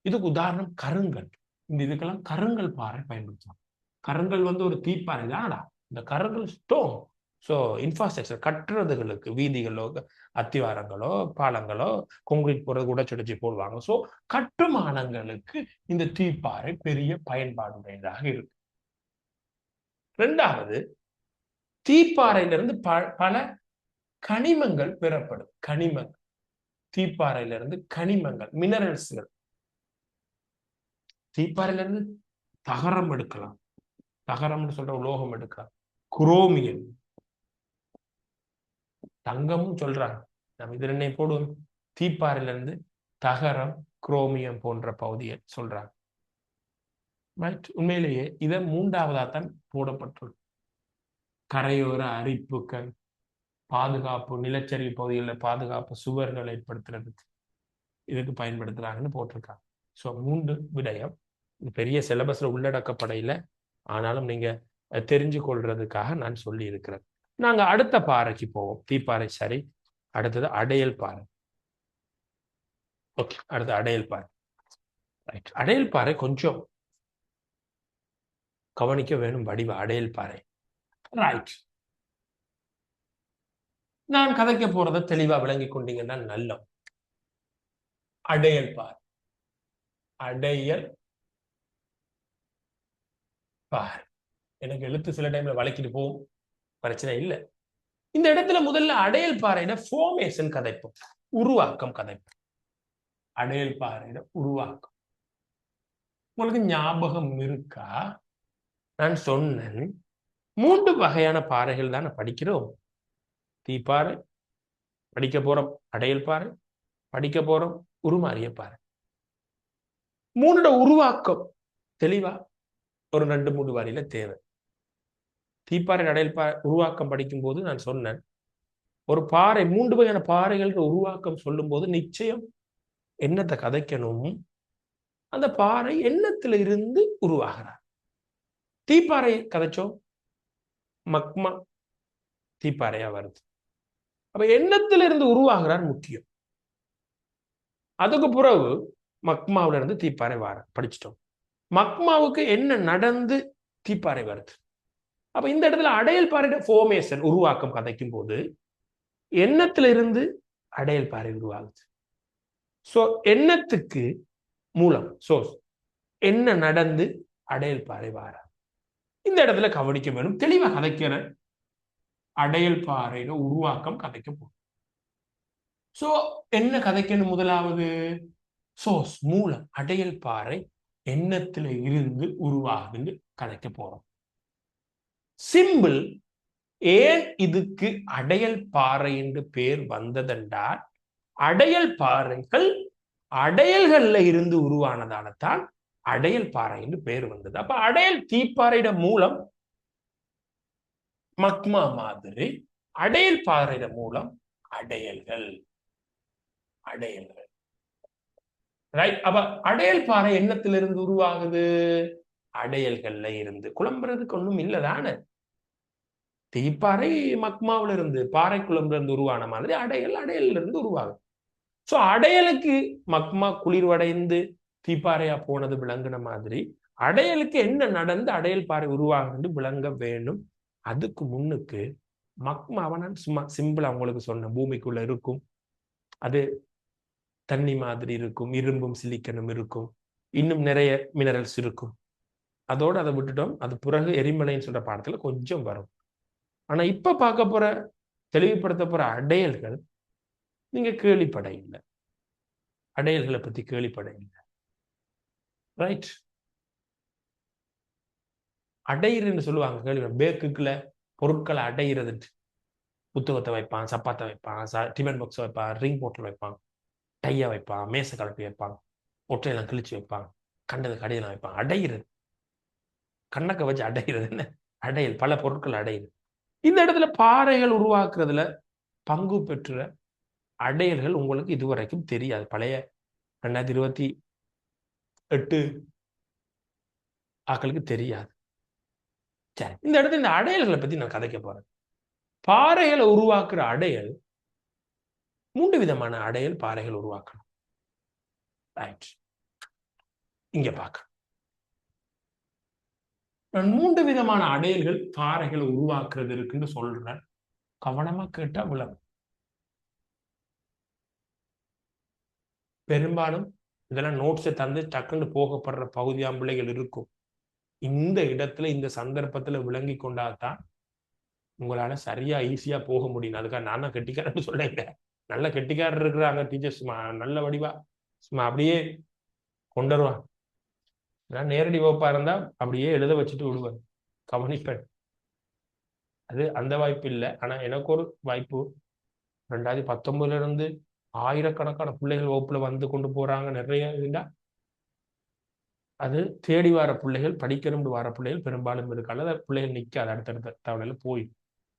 இதுக்கு உதாரணம் கருங்கல். இந்த இதுக்கெல்லாம் கருங்கல் பாறை பயன்படுத்துவாங்க. கருங்கல் ஒரு தீப்பாறை தானடா. இந்த கருங்கல் ஸ்டோன். ஸோ இன்ஃப்ராஸ்ட்ரக்சர் கட்டுறதுகளுக்கு, வீதிகளோ அத்திவாரங்களோ பாலங்களோ கான்கிரீட் போடுறது உடைச்சடிச்சு போடுவாங்க. ஸோ கட்டுமானங்களுக்கு இந்த தீப்பாறை பெரிய பயன்பாடுடையதாக இருக்கு. இரண்டாவது, தீப்பாறையிலிருந்து பல கனிமங்கள் பெறப்படும். கனிமங்கள், தீப்பாறையிலிருந்து கனிமங்கள், மினரல்ஸ்கள். தீப்பாறையிலிருந்து தகரம் எடுக்கலாம். தகரம்னு சொல்ற உலோகம் எடுக்கலாம். குரோமியம், தங்கமும் சொல்றாங்க. நம்ம இது ரெண்டையும் போடுவோம். தீப்பாறையிலிருந்து தகரம், குரோமியம் போன்ற பகுதியை சொல்றாங்க. உண்மையிலேயே இதை மூன்றாவதாத்தான் போடப்பட்டுள்ளது. கரையோர அரிப்புகள், பாதுகாப்பு, நிலச்சரிவு பகுதிகளில் பாதுகாப்பு சுவர்கள் ஏற்படுத்துறதுக்கு இதுக்கு பயன்படுத்துறாங்கன்னு போட்டிருக்காங்க. ஸோ 3 விடயம் பெரிய சிலபஸ்ல உள்ளடக்கப்படையில, ஆனாலும் நீங்க தெரிஞ்சு கொள்றதுக்காக நான் சொல்லி இருக்கிறேன். நாங்க அடுத்த பாறைக்கு போவோம். தீப்பாறை சரி, அடுத்தது அடையல் பாறை. ஓகே, அடுத்து அடையல் பாறை. ரைட், அடையல் பாறை கொஞ்சம் கவனிக்க வேணும். வடிவ அடையல் பாறை. ரைட், நான் கதைக்க போறதை தெளிவா விளங்கி கொண்டீங்கன்னா நல்ல. அடையல் பாறை, அடையல் பாறை. எனக்கு எழுத்து சில டைம்ல வளைக்கிட்டு போகும், பிரச்சனை இல்லை. இந்த இடத்துல முதல்ல அடையல் பாறையிட ஃபார்மேஷன் கதைப்போம், உருவாக்கம் கதைப்போம். அடையல் பாறையிட உருவாக்கம் உங்களுக்கு ஞாபகம் இருக்கா? நான் சொன்னேன் 3 வகையான பாறைகள் தான் படிக்கிறோம். தீப்பாறை படிக்க போறோம், அடையல் பாறை படிக்க போறோம், உருமாறிய பாறை. 3 உருவாக்கம் தெளிவா ஒரு 2-3 வரியில தேவை. தீப்பாறை அடையல் பாறை உருவாக்கம் படிக்கும் போது நான் சொன்னேன், ஒரு பாறை 3 வகையான பாறைகள் உருவாக்கம் சொல்லும் போது நிச்சயம் என்னத்தை கதைக்கணும், அந்த பாறை எண்ணத்துல இருந்து உருவாகிறார். தீப்பாறை கதைச்சோம், மக்மா தீப்பாறையா வருது. அப்ப எண்ணத்துல இருந்து உருவாகிறார் முக்கியம். அதுக்கு பிறகு மக்மாவில இருந்து தீப்பாறை படிச்சிட்டோம். மக்மாவுக்கு என்ன நடந்து தீப்பாறை வருது. அப்ப இந்த இடத்துல அடையல் பாறை ஃபார்மேஷன் உருவாக்கம் கதைக்கும் போது எண்ணத்துல இருந்து அடையல் பாறை உருவாகுது. சோ எண்ணத்துக்கு மூலம் சோர்ஸ் என்ன நடந்து அடையல் பாறை வார. இந்த இடத்துல கவனிக்க வேணும், தெளிவா கதைக்கிற அடையல் பாறையில உருவாக்கம் கதைக்க போகும். சோ என்ன கதைக்கணும்? முதலாவது சோர்ஸ், மூலம். அடையல் பாறை எண்ணத்துல இருந்து உருவாகுதுன்னு கதைக்க போறோம். சிம்பிள். ஏன் இதுக்கு அடையல் பாறை என்று பேர் வந்ததென்றால், அடையல் பாறைகள் அடையல்கள்ல இருந்து உருவானதால தான் அடையல் பாறை என்று பேர் வந்தது. அப்ப அடையல் தீப்பாறையிட மூலம் மக்மா மாதிரி, அடையல் பாறையிட மூலம் அடையல்கள். அடையல்கள் ரைட். அப்ப அடையல் பாறை எண்ணத்திலிருந்து உருவாகுது, அடையல்கள்ல இருந்து. குழம்புறதுக்கு ஒண்ணும் இல்லதானே. தீப்பாறை மக்மாவில இருந்து, பாறை குழம்புல இருந்து உருவான மாதிரி அடையல்ல இருந்து உருவாகுது. சோ அடையலுக்கு மக்மா குளிர்வடைந்து தீப்பாறையா போனது விளங்குன மாதிரி, அடையலுக்கு என்ன நடந்து அடையல் பாறை உருவாகுது விளங்க வேணும். அதுக்கு முன்னுக்கு மக்மாவை நான் சும்மா சிம்பிளா உங்களுக்கு சொன்ன, பூமிக்குள்ள இருக்கும், அது தண்ணி மாதிரி இருக்கும், இரும்பும் சிலிக்கனும் இருக்கும், இன்னும் நிறைய மினரல்ஸ் இருக்கும். அதோடு அதை விட்டுட்டோம். அது பிறகு எரிமலைன்னு சொல்ற பாடத்துல கொஞ்சம் வரும். ஆனா இப்ப பார்க்க போற, தெளிவுபடுத்த போற அடையல்கள் நீங்க கேள்விப்பட இல்லை. அடையல்களை பத்தி கேள்விப்பட இல்லை. ரைட். அடையிறன்னு சொல்லுவாங்க, கேள்வி. பேக்குக்குள்ள பொருட்களை அடையிறது. புத்தகத்தை வைப்பான், சப்பாத்தை வைப்பான், டிஃபன் பாக்ஸ் வைப்பான், ரிங் போட்டில் வைப்பான், டையை வைப்பான், மேசை கலப்பி வைப்பான், ஒற்றையெல்லாம் கிழிச்சு வைப்பான், கண்டது கடையெல்லாம் வைப்பான். அடைகிறது, கண்ணக்க வச்சு அடைகிறது என்ன அடையல், பல பொருட்கள் அடையுது. இந்த இடத்துல பாறைகள் உருவாக்குறதுல பங்கு பெற்ற அடையல்கள் உங்களுக்கு இதுவரைக்கும் தெரியாது. பழைய 2028 ஆக்களுக்கு தெரியாது. சரி, இந்த இடத்துல இந்த அடையல்களை பத்தி நான் கதைக்க போறேன். பாறைகளை உருவாக்குற அடையல் 3 விதமான அடையல் பாறைகள் உருவாக்கணும். ரைட், இங்க பார்க்க நான் 3 விதமான அடையல்கள் பாறைகளை உருவாக்குறது இருக்குன்னு சொல்றேன். கவனமா கேட்டா விளங்கும். பெரும்பாலும் இதெல்லாம் நோட்ஸை தந்து டக்குன்னு போகப்படுற பகுதியாம் பிள்ளைகள் இருக்கும். இந்த இடத்துல இந்த சந்தர்ப்பத்துல விளங்கி கொண்டாதான் உங்களால சரியா ஈஸியா போக முடியும். அதுக்காக நானும் கெட்டிக்காரன்னு சொல்லுங்க. நல்ல கெட்டிக்காரர் இருக்கிறாங்க டீச்சர்ஸ், நல்ல வடிவா சும்மா அப்படியே கொண்டு வருவான். நேரடி வகுப்பா இருந்தா அப்படியே எழுத வச்சுட்டு விடுவார், கவனிப்பேன். அது அந்த வாய்ப்பு இல்லை. ஆனா எனக்கு ஒரு வாய்ப்பு 2019 இருந்து ஆயிரக்கணக்கான பிள்ளைகள் வகுப்புல வந்து கொண்டு போறாங்க. நிறைய இருந்தா அது தேடி வர பிள்ளைகள், படிக்கணும்னு வர பிள்ளைகள் பெரும்பாலும் இருக்கு. அல்லது பிள்ளைகள் நிற்காது, அடுத்தடுத்த தவணையில போய்.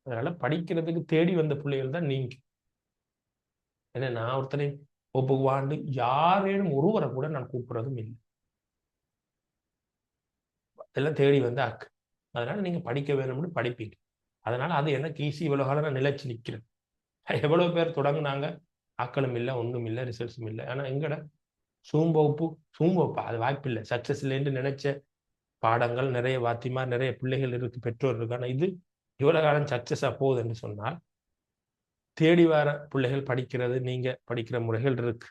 அதனால படிக்கிறதுக்கு தேடி வந்த பிள்ளைகள் தான் நீங்க. ஏன்னா நான் ஒருத்தனை ஒப்புவாண்டு யாரேனும் ஒருவரை கூட நான் கூப்பிடுறதும் இல்லை. எல்லாம் தேடி வந்து ஆக்கு. அதனால நீங்க படிக்க வேணும்னு படிப்பீங்க. அதனால அது எனக்கு ஈஸி. இவ்வளவு காலம் நான் நிலைச்சு நிற்கிறேன். எவ்வளவு பேர் தொடங்குனாங்க, ஆக்களும் இல்லை, ஒன்றும் இல்லை, ரிசல்ட்ஸும் இல்லை. ஆனா எங்கட சூம்பப்பா அது வாய்ப்பு இல்லை. சக்சஸ் இல்லைன்னு நினைச்ச பாடங்கள் நிறைய, வாத்திமா நிறைய பிள்ளைகள் இருக்கு, பெற்றோர் இருக்கு. ஆனா இது இவ்வளவு காலம் சக்சஸா போகுதுன்னு சொன்னால் தேடி வர பிள்ளைகள் படிக்கிறது, நீங்க படிக்கிற முறைகள் இருக்கு.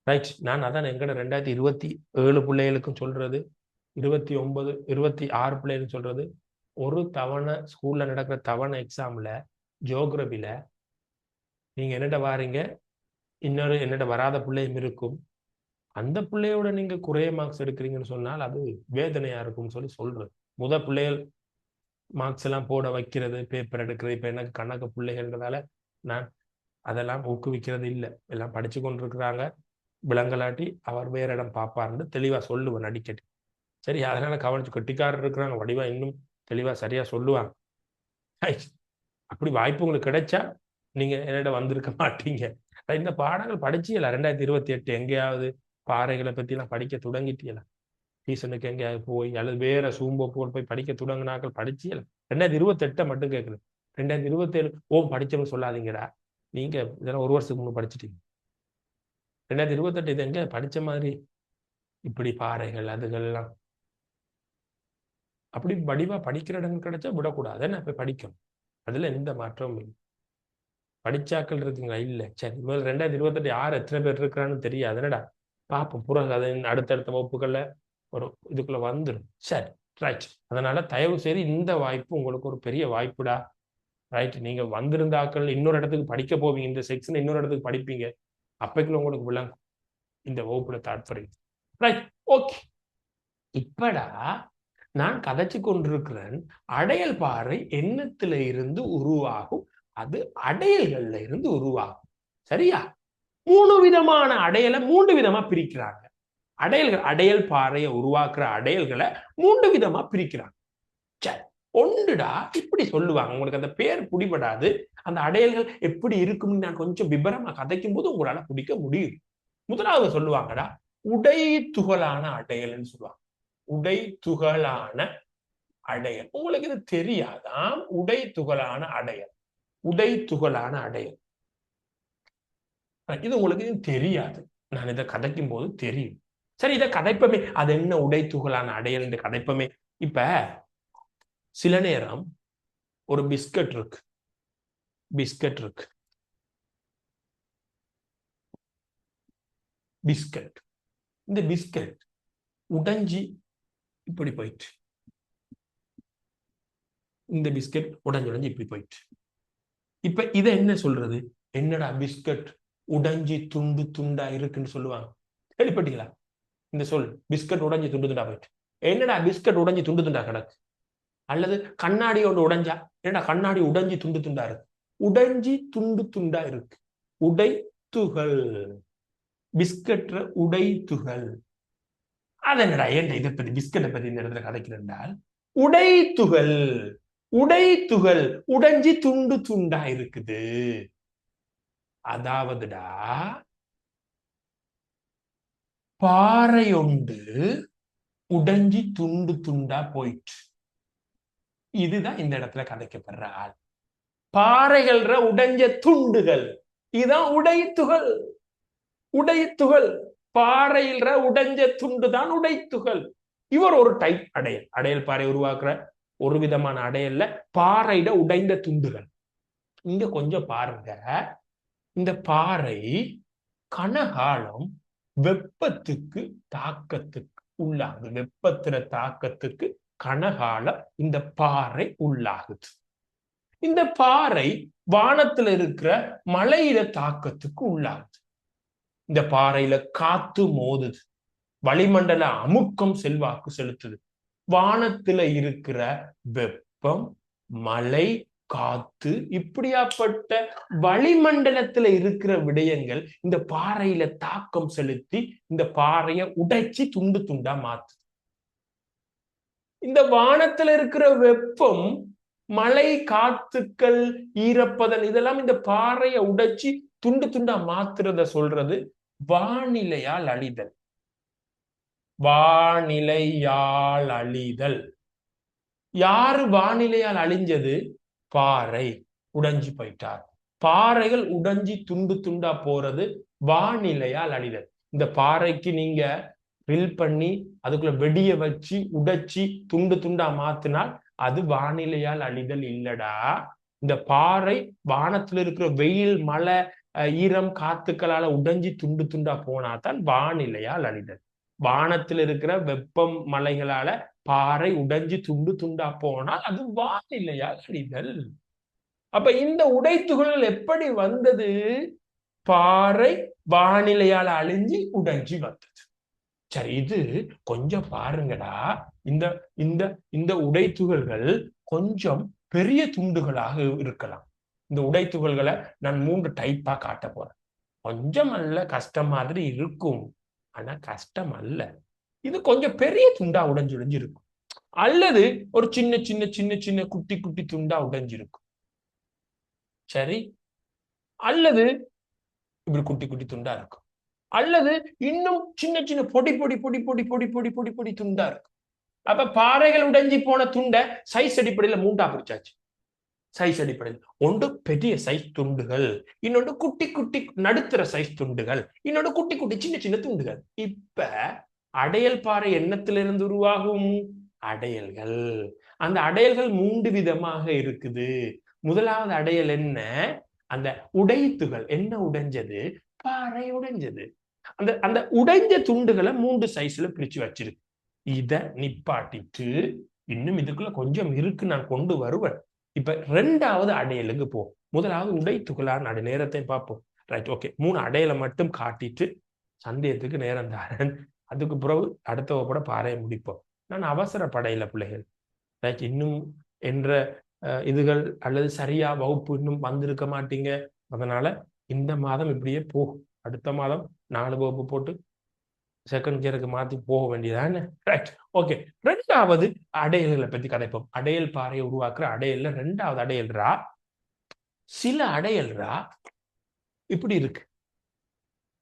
ரைட், நான் அதான் எங்கட 2027 பிள்ளைகளுக்கும் சொல்றது, 29, 26 பிள்ளைகள் சொல்றது. ஒரு தவணை ஸ்கூல்ல நடக்கிற தவணை எக்ஸாம்ல ஜியோகிரபில நீங்க என்னட்ட வாரீங்க, இன்னொரு என்னட்ட வராத பிள்ளையும் இருக்கும். அந்த பிள்ளையோட நீங்க குறைய மார்க்ஸ் எடுக்கிறீங்கன்னு சொன்னால் அது வேதனையா இருக்கும்னு சொல்றது. பிள்ளைகள் மார்க்ஸ் எல்லாம் போட வைக்கிறது, பேப்பர் எடுக்கிறது. இப்ப எனக்கு கணக்கு பிள்ளைகள்ன்றதால நான் அதெல்லாம் ஊக்குவிக்கிறது இல்லை. எல்லாம் படிச்சு கொண்டிருக்கிறாங்க. விலங்கலாட்டி அவர் வேற இடம் பார்ப்பாருன்னு தெளிவா சொல்லுவேன் அடிக்கடி. சரி, அதனால கவனிச்சு கெட்டிக்காரர் இருக்கிறாங்க, வடிவா இன்னும் தெளிவா சரியா சொல்லுவாங்க. அப்படி வாய்ப்பு உங்களுக்கு கிடைச்சா நீங்க என்னிட வந்திருக்க மாட்டீங்க. இந்த பாடங்கள் படிச்சீங்களா? 2028 எங்கேயாவது பாறைகளை பத்தி எல்லாம் படிக்க தொடங்கிட்டீங்களா? டியூஷனுக்கு எங்கேயாவது போய் அல்லது வேற சூம்போப்போல் போய் படிக்க தொடங்கினாக்கள் படிச்சீங்களா? 2028 மட்டும் கேட்குது. 2027 படிச்சவங்க சொல்லாதீங்கடா. நீங்க இதெல்லாம் 1 வருஷத்துக்கு முன்னே படிச்சுட்டீங்க. 2028 இது எங்க படிச்ச மாதிரி இப்படி பாறைகள் அதுகள்லாம் அப்படி வடிவா படிக்கிற இடங்கள் கிடைச்சா விடக்கூடாது. என்ன போய் படிக்கணும். அதுல எந்த மாற்றமும் இல்லை. படிச்சாக்கள் இருக்குங்களா? இல்லை. சரி, முதல் 2028 யார் எத்தனை பேர் இருக்கிறான்னு தெரியாது. என்னடா பார்ப்போம். பிறகு அதை அடுத்தடுத்த வகுப்புகள்ல ஒரு இதுக்குள்ள வந்துடும். சரி, ரைட். அதனால தயவு செய்து இந்த வாய்ப்பு உங்களுக்கு ஒரு பெரிய வாய்ப்புடா. ரைட், நீங்க வந்திருந்தாக்கள் இன்னொரு இடத்துக்கு படிக்க போவீங்க, இந்த செக்ஷன் இன்னொரு இடத்துக்கு படிப்பீங்க. அப்பைக்குள்ள உங்களுக்கு விளங்கும் இந்த வகுப்புல தாற்பயம். Right, okay. இப்படா நான் கதைச்சு கொண்டிருக்கிறேன், அடையல் பாறை எண்ணத்துல இருந்து உருவாகும், அது அடையல்கள்ல இருந்து உருவாகும். சரியா? 3 விதமான அடையலை 3 விதமா பிரிக்கிறாங்க. அடையல்கள், அடையல் பாறையை உருவாக்குற அடையல்களை 3 விதமா பிரிக்கிறாங்க. சரி, ஒன்றுடா இப்படி சொல்லுவாங்க. உங்களுக்கு அந்த பேர் பிடிபடாது. அந்த அடையல்கள் எப்படி இருக்கும்னு நான் கொஞ்சம் விபரமா கதைக்கும் போது உங்களால பிடிக்க முடியும். முதலாவது சொல்லுவாங்கடா உடை துகளான அடையல்னு சொல்லுவாங்க. உடை துகளான அடையல். உங்களுக்கு இது தெரியாதாம்? உடை துகளான அடையல், உடை துகளான அடையல். இது உங்களுக்கு தெரியாது. நான் இதை கதைக்கும் போது தெரியும். சரி, இதை கதைப்பமே. அது என்ன உடை துகளான அடையல் என்று கதைப்பமே. இப்ப சில நேரம் ஒரு பிஸ்கட் இருக்கு, பிஸ்கட் இருக்கு, பிஸ்கட். இந்த பிஸ்கட் உடைஞ்சி இப்படி போயிட்டு, இந்த பிஸ்கட் உடைஞ்சு இப்படி போயிட்டு. இப்ப இதை என்ன சொல்றது? என்னடா பிஸ்கட் உடைஞ்சி துண்டு துண்டா இருக்குன்னு சொல்லுவாங்க. கேள்விப்பட்டீங்களா இந்த சொல்? பிஸ்கட் உடைஞ்சி துண்டு துண்டா போயிட்டு. என்னடா பிஸ்கட் உடைஞ்சி துண்டு துண்டா கிடக்கு? அல்லது கண்ணாடி ஒன்று உடைஞ்சா, என்னடா கண்ணாடி உடைஞ்சி துண்டு துண்டா இருக்கு? உடைஞ்சி துண்டு துண்டா இருக்கு. உடைத்துகள், பிஸ்கட்ற உடைத்துகள். அதனடா ஏன் இதை பத்தி பிஸ்கட்டை பத்தி இந்த இடத்துல கதைக்கிறேன்டால், உடைத்துகள் உடைத்துகள் உடைஞ்சி துண்டு துண்டா இருக்குது. அதாவதுடா பாறை ஒன்று உடைஞ்சி துண்டு துண்டா போயிட்டு. இதுதான் இந்த இடத்துல கதைக்கப்படுற ஆள். பாறைகள்ற உடைஞ்ச துண்டுகள், இதுதான் உடைத்துகள். உடைத்துகள் பாறையில்ற உடைஞ்ச துண்டு தான் உடைத்துகள். இவர் ஒரு டைப் அடையல். அடையல் பாறை உருவாக்குற ஒரு விதமான அடையல்ல பாறையிட உடைந்த துண்டுகள். இங்க கொஞ்சம் பாருங்க, இந்த பாறை கனகாலம் வெப்பத்துக்கு தாக்கத்துக்கு உள்ளாகுது. வெப்பத்தின தாக்கத்துக்கு கனகாலம் இந்த பாறை உள்ளாகுது. இந்த பாறை வானத்துல இருக்கிற மழையில தாக்கத்துக்கு உள்ளாகுது. இந்த பாறையில காத்து மோதுது, வளிமண்டல அமுக்கம் செல்வாக்கு செலுத்துது. வானத்துல இருக்கிற வெப்பம், மழை, காத்து, இப்படியாப்பட்ட வளிமண்டலத்துல இருக்கிற விடயங்கள் இந்த பாறையில தாக்கம் செலுத்தி இந்த பாறையை உடைச்சி துண்டு துண்டா மாத்து. இந்த வானத்துல இருக்கிற வெப்பம், மழை, காத்துக்கள், ஈரப்பதன், இதெல்லாம் இந்த பாறையை உடைச்சி துண்டு துண்டா மாத்துறத சொல்றது வானிலையால் அழிதல். வானிலையால் அழிதல். யாரு வானிலையால் அழிஞ்சது? பாறை உடைஞ்சு போயிட்டார். பாறைகள் உடைஞ்சி துண்டு துண்டா போறது வானிலையால் அழிதல். இந்த பாறைக்கு நீங்க வில் பண்ணி அதுக்குள்ள வெடிய வச்சு உடைச்சி துண்டு துண்டா மாத்தினால் அது வானிலையால் அழிதல் இல்லடா. இந்த பாறை வானத்துல இருக்கிற வெயில், மழை, ஈரம், காத்துக்களால உடைஞ்சி துண்டு துண்டா போனாதான் வானிலையால் அழிதல். வானத்தில் இருக்கிற வெப்பம், மலைகளால பாறை உடைஞ்சு துண்டு துண்டா போனால் அது வானிலையால் அழிதல். அப்ப இந்த உடைத்துகள் எப்படி வந்தது? பாறை வானிலையால் அழிஞ்சு உடைஞ்சி வந்தது. சரி, இது கொஞ்சம் பாருங்கடா. இந்த இந்த இந்த உடைத்துகள்கள் கொஞ்சம் பெரிய துண்டுகளாக இருக்கலாம். இந்த உடைத்துகள்களை நான் 3 டைப்பா காட்ட போறேன். கொஞ்சம் அல்ல, கஷ்டம் மாதிரி இருக்கும், ஆனா கஷ்டம் அல்ல. இது கொஞ்சம் பெரிய துண்டா உடைஞ்சு இருக்கும், அல்லது ஒரு சின்ன சின்ன சின்ன சின்ன குட்டி குட்டி துண்டா உடைஞ்சிருக்கும். சரி, அல்லது இப்படி குட்டி குட்டி துண்டா இருக்கும், அல்லது இன்னும் சின்ன சின்ன பொடி பொடி பொடி பொடி பொடி பொடி பொடி பொடி துண்டா இருக்கும். அப்ப பாறைகள் உடைஞ்சி போன துண்டை சைஸ் அடிப்படையில 3ஆ பிரிச்சாச்சு. சைஸ் அடிப்படையில் ஒன்று பெரிய சைஸ் துண்டுகள், இன்னொன்று குட்டி குட்டி நடுத்தர சைஸ் துண்டுகள், இன்னொன்று குட்டி குட்டி சின்ன சின்ன துண்டுகள். இப்ப அடையல் பாறை எண்ணத்திலிருந்து உருவாகும் அடையல்கள். அந்த அடையல்கள் 3 விதமாக இருக்குது. முதலாவது அடையல் என்ன? அந்த உடைத்துகள். என்ன உடைஞ்சது? பாறை உடைஞ்சது. அந்த அந்த உடைஞ்ச துண்டுகளை 3 சைஸ்ல பிரிச்சு வச்சிருக்கு. இத நிப்பாட்டிட்டு இன்னும் இதுக்குள்ள கொஞ்சம் இருக்கு, நான் கொண்டு வருவேன். இப்ப 2வது அடையலுக்கு போ. முதலாவது உடைத்துகளான நேரத்தை பார்ப்போம். Right, okay. 3 அடையலை மட்டும் காட்டிட்டு சந்தேகத்துக்கு நேரம் தாரன். அதுக்கு பிறகு அடுத்த வகுப்போட பாறையை முடிப்போம். நான் அவசரப்படையில பிள்ளைகள். ரைட், இன்னும் என்ற இதுகள் அல்லது சரியா வகுப்பு இன்னும் வந்திருக்க மாட்டீங்க. அதனால இந்த மாதம் இப்படியே போகும். அடுத்த மாதம் 4 வகுப்பு போட்டு செகண்ட் கியருக்கு மாத்தி போக வேண்டியதானே. Right, okay. 2வது அடையல்களை பத்தி கதைப்போம். அடையல் பாறையை உருவாக்குற அடையல்ல 2வது அடையல்ரா, சில அடையல்ரா இப்படி இருக்கு,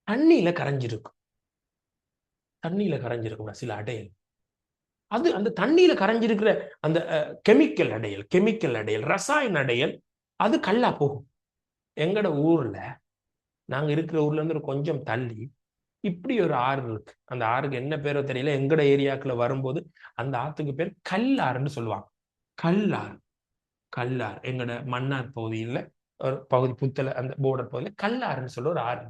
தண்ணியில கரைஞ்சிருக்கும். தண்ணியில கரைஞ்சிருக்கும் சில அடையல். அது அந்த தண்ணியில கரைஞ்சிருக்கிற அந்த கெமிக்கல் அடையல், கெமிக்கல் அடையல், ரசாயன அடையல், அது கல்லா போகும். எங்கட ஊர்ல, நாங்க இருக்கிற ஊர்ல இருந்து கொஞ்சம் தள்ளி இப்படி ஒரு ஆறு இருக்கு. அந்த ஆறுக்கு என்ன பேரோ தெரியல. எங்கட ஏரியாக்குள்ள வரும்போது அந்த ஆத்துக்கு பேர் கல்லாறுன்னு சொல்லுவாங்க. கல்லாறு, கல்லாறு. எங்கட மன்னார் பகுதியில் ஒரு பகுதி, புத்தல அந்த போர்டர் பகுதியில் கல்லாறுன்னு சொல்ல ஒரு ஆறு.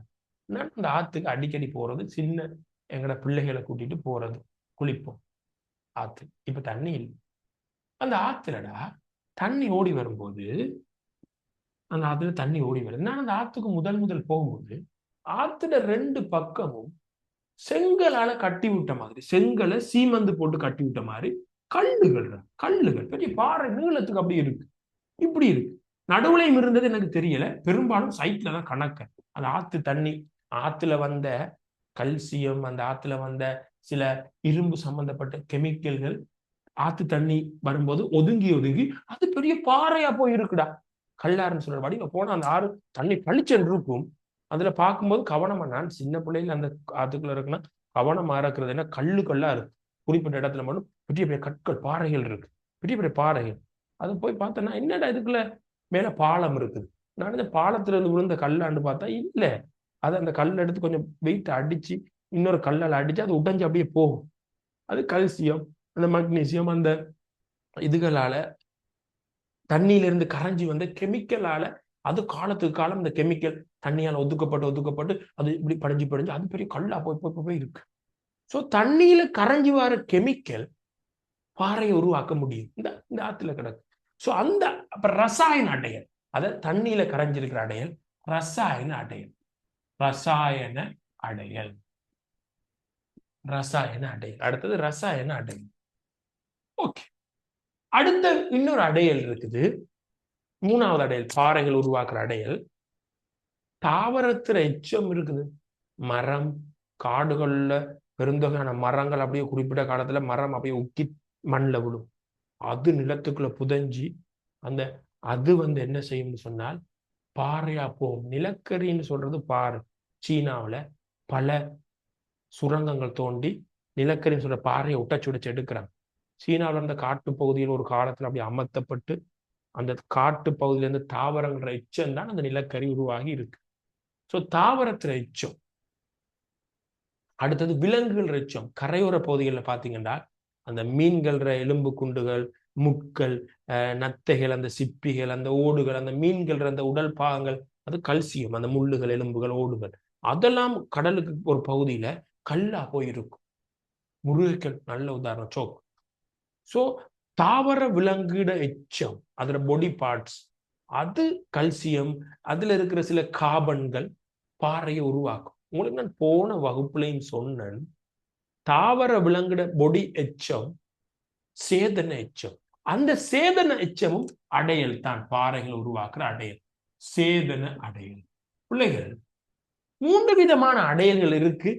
நான் அந்த ஆத்துக்கு அடிக்கடி போறது, சின்ன எங்கட பிள்ளைகளை கூட்டிட்டு போறது, குளிப்போம் ஆத்து. இப்ப தண்ணி இல்லை. அந்த ஆத்துலடா தண்ணி ஓடி வரும்போது, அந்த ஆத்துல தண்ணி ஓடி வருது. நான் அந்த ஆத்துக்கு முதல் போகும்போது ஆத்துல 2 பக்கமும் செங்கலால கட்டி விட்ட மாதிரி, செங்கலை சீமந்து போட்டு கட்டி விட்ட மாதிரி கல்லுகள், கல்லுகள் பெரிய பாறை நீளத்துக்கு அப்படி இருக்கு, இப்படி இருக்கு. நடுவுலையும் இருந்தது எனக்கு தெரியல. பெரும்பாலும் சைட்ல தான் கணக்கு. அந்த ஆத்து தண்ணி, ஆத்துல வந்த கல்சியம், அந்த ஆத்துல வந்த சில இரும்பு சம்பந்தப்பட்ட கெமிக்கல்கள் ஆத்து தண்ணி வரும்போது ஒதுங்கி ஒதுங்கி அது பெரிய பாறையா போய் இருக்குடா. கல்லாறுன்னு சொல்ற வடிவ போனா அந்த ஆறு தண்ணி பளிச்சென்று இருக்கும். அதுல பார்க்கும்போது கவனமா, நான் சின்ன பிள்ளையில அந்த ஆத்துக்குள்ள இருக்குன்னா கவனமா இருக்கிறது என்ன, கல்லு கல்லா இருக்கு. குறிப்பிட்ட இடத்துல மட்டும் பெரிய பெரிய கற்கள் பாறைகள் இருக்கு, பெரிய பெரிய பாறைகள். அது போய் பார்த்தேன்னா என்னடா இதுக்குள்ள மேல பாலம் இருக்குது. நான் இந்த பாலத்துல இருந்து விழுந்த கல்லாண்டு பார்த்தா இல்ல. அது அந்த கல்லை எடுத்து கொஞ்சம் வெயிட் அடிச்சு இன்னொரு கல்லால் அடிச்சு அது உடைஞ்சு அப்படியே போகும். அது கல்சியம், அந்த மக்னீசியம், அந்த இதுகளால தண்ணியில இருந்து கரைஞ்சி வந்த கெமிக்கலால, அது காலத்துக்கு காலம் இந்த கெமிக்கல் தண்ணியால ஒதுக்கப்பட்டு ஒதுக்கப்பட்டு அது இப்படி படிஞ்சு படிஞ்சு அது பெரிய கல்லா போய் இருக்கு. சோ தண்ணியில கரைஞ்சி வர கெமிக்கல் பாறையை உருவாக்க முடியும். இந்த ஆத்துல கிடக்கு. சோ அந்த அப்ப ரசாயன அடையல், அத தண்ணியில கரைஞ்சிருக்கிற அடையல் ரசாயன அடையல். ரசாயன அடையல், ரசாயன அடையல். அடுத்தது ரசாயன அடையல். ஓகே. அடுத்த இன்னொரு அடையல் இருக்குது. மூணாவது அடையல், பாறைகள் உருவாக்குற அடையல். தாவரத்துல எச்சம் இருக்குது. மரம், காடுகள்ல பெருந்தொகையான மரங்கள் அப்படியே குறிப்பிட்ட காலத்துல மரம் அப்படியே உக்கி மண்ணில் விடும். அது நிலத்துக்குள்ள புதைஞ்சி அந்த அது என்ன செய்யும்னு சொன்னால் பாறையா போகும். நிலக்கரின்னு சொல்றது பாறை. சீனாவுல பல சுரங்கங்கள் தோண்டி நிலக்கரின்னு சொல்ற பாறையை உடைச்சு எடுக்கிறாங்க. சீனாவில் இருந்த காட்டு பகுதியில் ஒரு காலத்துல அப்படி அமர்த்தப்பட்டு அந்த காட்டு பகுதியிலிருந்து தாவரங்கள எச்சம் தான் அந்த நிலக்கரி உருவாகி இருக்கு. சோ தாவரத்துல எச்சம். அடுத்தது விலங்குகள் எச்சம். கரையோர பகுதிகளில் பார்த்தீங்கன்னா அந்த மீன்கள எலும்பு குண்டுகள், முட்கள், நத்தைகள், அந்த சிப்பிகள், அந்த ஓடுகள், அந்த மீன்கள் அந்த உடல் பாகங்கள், அது கல்சியம், அந்த முள்ளுகள், எலும்புகள், ஓடுகள் அதெல்லாம் கடலுக்கு ஒரு பகுதியில கல்லா போயிருக்கும். முருகைகள் நல்ல உதாரணம், சோக். சோ தாவர விலங்கிட எச்சம், அதுல பொடி பார்ட்ஸ், அது கல்சியம், அதுல இருக்கிற சில கார்பன்கள் பாறையை உருவாக்கும். உங்களுக்கு நான் போன வகுப்புலையும் சொன்னேன், தாவர விலங்கிட பொடி எச்சம் சேதன எச்சம். அந்த சேதன எச்சமும் அடையல் தான், பாறைகள் உருவாக்குற அடையல், சேதன அடையல். பிள்ளைகள், 3 விதமான அடையல்கள் இருக்கு.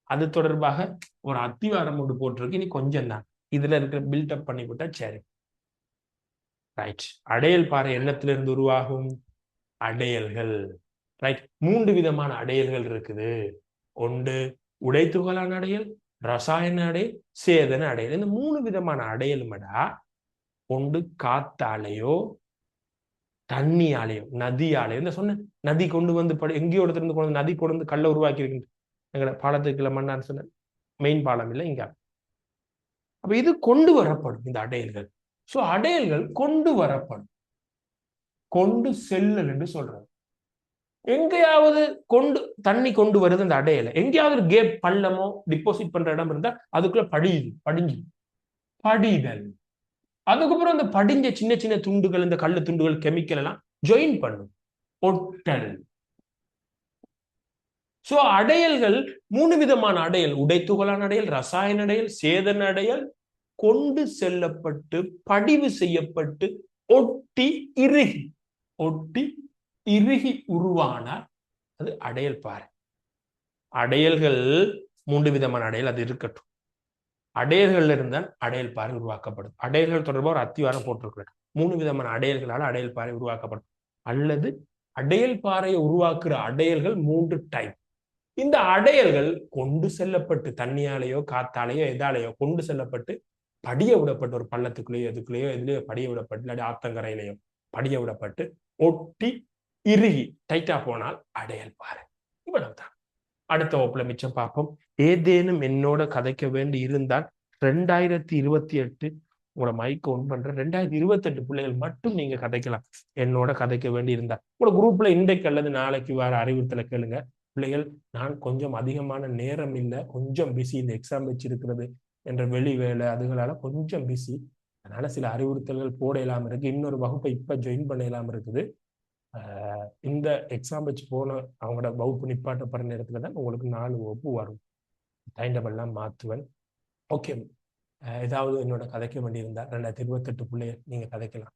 அது தொடர்பாக ஒரு அத்திவாரம் ஒன்று போட்டிருக்கு. இனி கொஞ்சம் தான் இதுல இருக்கிற பில்டப் பண்ணி விட்டா சரி. ரைட். அடையல் பாறை எண்ணத்திலிருந்து உருவாகும் அடையல்கள். ரைட். 3 விதமான அடையல்கள் இருக்குது. ஒன்று உடைத்துகளான அடையல், ரசாயன அடையல், சேதன அடையல். இந்த 3 விதமான அடையலுமடா ஒன்று காத்தாலேயோ தண்ணியாலேயோ நதியாலேயோ. இந்த சொன்ன நதி கொண்டு வந்து எங்கேயோ இடத்துல கொண்டு நதி கொண்டு வந்து கல்லை உருவாக்கி இருக்கு. எங்களை பாலத்துக்குள்ள மண்ணான்னு சொன்ன மெயின் பாலம் இல்லை இங்க. அப்ப இது கொண்டு வரப்படும் இந்த அடையல்கள். சோ அடையல்கள் கொண்டு வரப்படும். கொண்டு செல்லல் என்று சொல்றது. எங்கேயாவது தண்ணி கொண்டு வருது அந்த அடையலை, எங்கேயாவது கேப் பள்ளமோ டிபாசிட் பண்ற இடம் இருந்தா அதுக்குள்ள படிஞ்சு படிதல். அதுக்கப்புறம் அந்த படிஞ்ச சின்ன சின்ன துண்டுகள், இந்த கல்லு துண்டுகள், கெமிக்கல் எல்லாம் ஜாயின் பண்ணும், ஒட்டல். சோ அடையல்கள் 3 விதமான அடையல்: உடைத்துகளான அடையல், ரசாயன அடையல், சேதன அடையல். கொண்டு செல்லப்பட்டு படிவு செய்யப்பட்டு ஒட்டி இறுகி உருவானால் அது அடையல் பாறை. அடையல்கள் 3 விதமான அடையல், அது இருக்கட்டும். அடையல்கள் இருந்தால் அடையல் பாறை உருவாக்கப்படும். அடையல்கள் தொடர்பாக ஒரு அத்திவாரம் போட்டிருக்கிறேன். 3 விதமான அடையல்களால் அடையல் பாறை உருவாக்கப்படும். அல்லது அடையல் பாறையை உருவாக்குற அடையல்கள் 3 டைப். இந்த அடையல்கள் கொண்டு செல்லப்பட்டு தண்ணியாலேயோ காத்தாலேயோ எதாலேயோ கொண்டு செல்லப்பட்டு படிய விடப்பட்டு ஒரு பள்ளத்துக்குள்ளேயோ எதுக்குள்ளேயோ எதுலயோ படிய விடப்பட்டு, இல்லாட்டி ஆத்தங்கரையிலையோ படிய விடப்பட்டு ஒட்டி இறுகி டைட்டா போனால் அடையல் பாறை. இவ்வளவுதான். அடுத்த வகுப்புல மிச்சம் பார்ப்போம். ஏதேனும் என்னோட கதைக்க வேண்டி இருந்தால் 2028 உங்களோட மைக் ஒன் பண்ற 2028 பிள்ளைகள் மட்டும் நீங்க கதைக்கலாம். என்னோட கதைக்க வேண்டி இருந்தா உங்களோட குரூப்ல இன்றைக்கு அல்லது நாளைக்கு வர அறிவுறுத்தலை கேளுங்க. பிள்ளைகள், நான் கொஞ்சம் அதிகமான நேரம் இல்லை, கொஞ்சம் பிஸி, இந்த எக்ஸாம் வச்சிருக்கிறது என்ற வெளி வேலை அதுகளால கொஞ்சம் பிஸி. அதனால சில அறிவுறுத்தல்கள் போட இல்லாம இருக்கு. இன்னொரு வகுப்பை இப்ப ஜாயின் பண்ண இல்லாம இருக்குது. இந்த எக்ஸாம் வச்சு போன அவங்களோட வகுப்பு நிப்பாட்டப்படுற நேரத்துல தான் உங்களுக்கு 4 வகுப்பு வரும். டைம் டேபிள் எல்லாம் மாத்துவேன். ஓகே. ஏதாவது என்னோட கதைக்க வேண்டியிருந்தா 2028 பிள்ளைய நீங்க கதைக்கலாம்.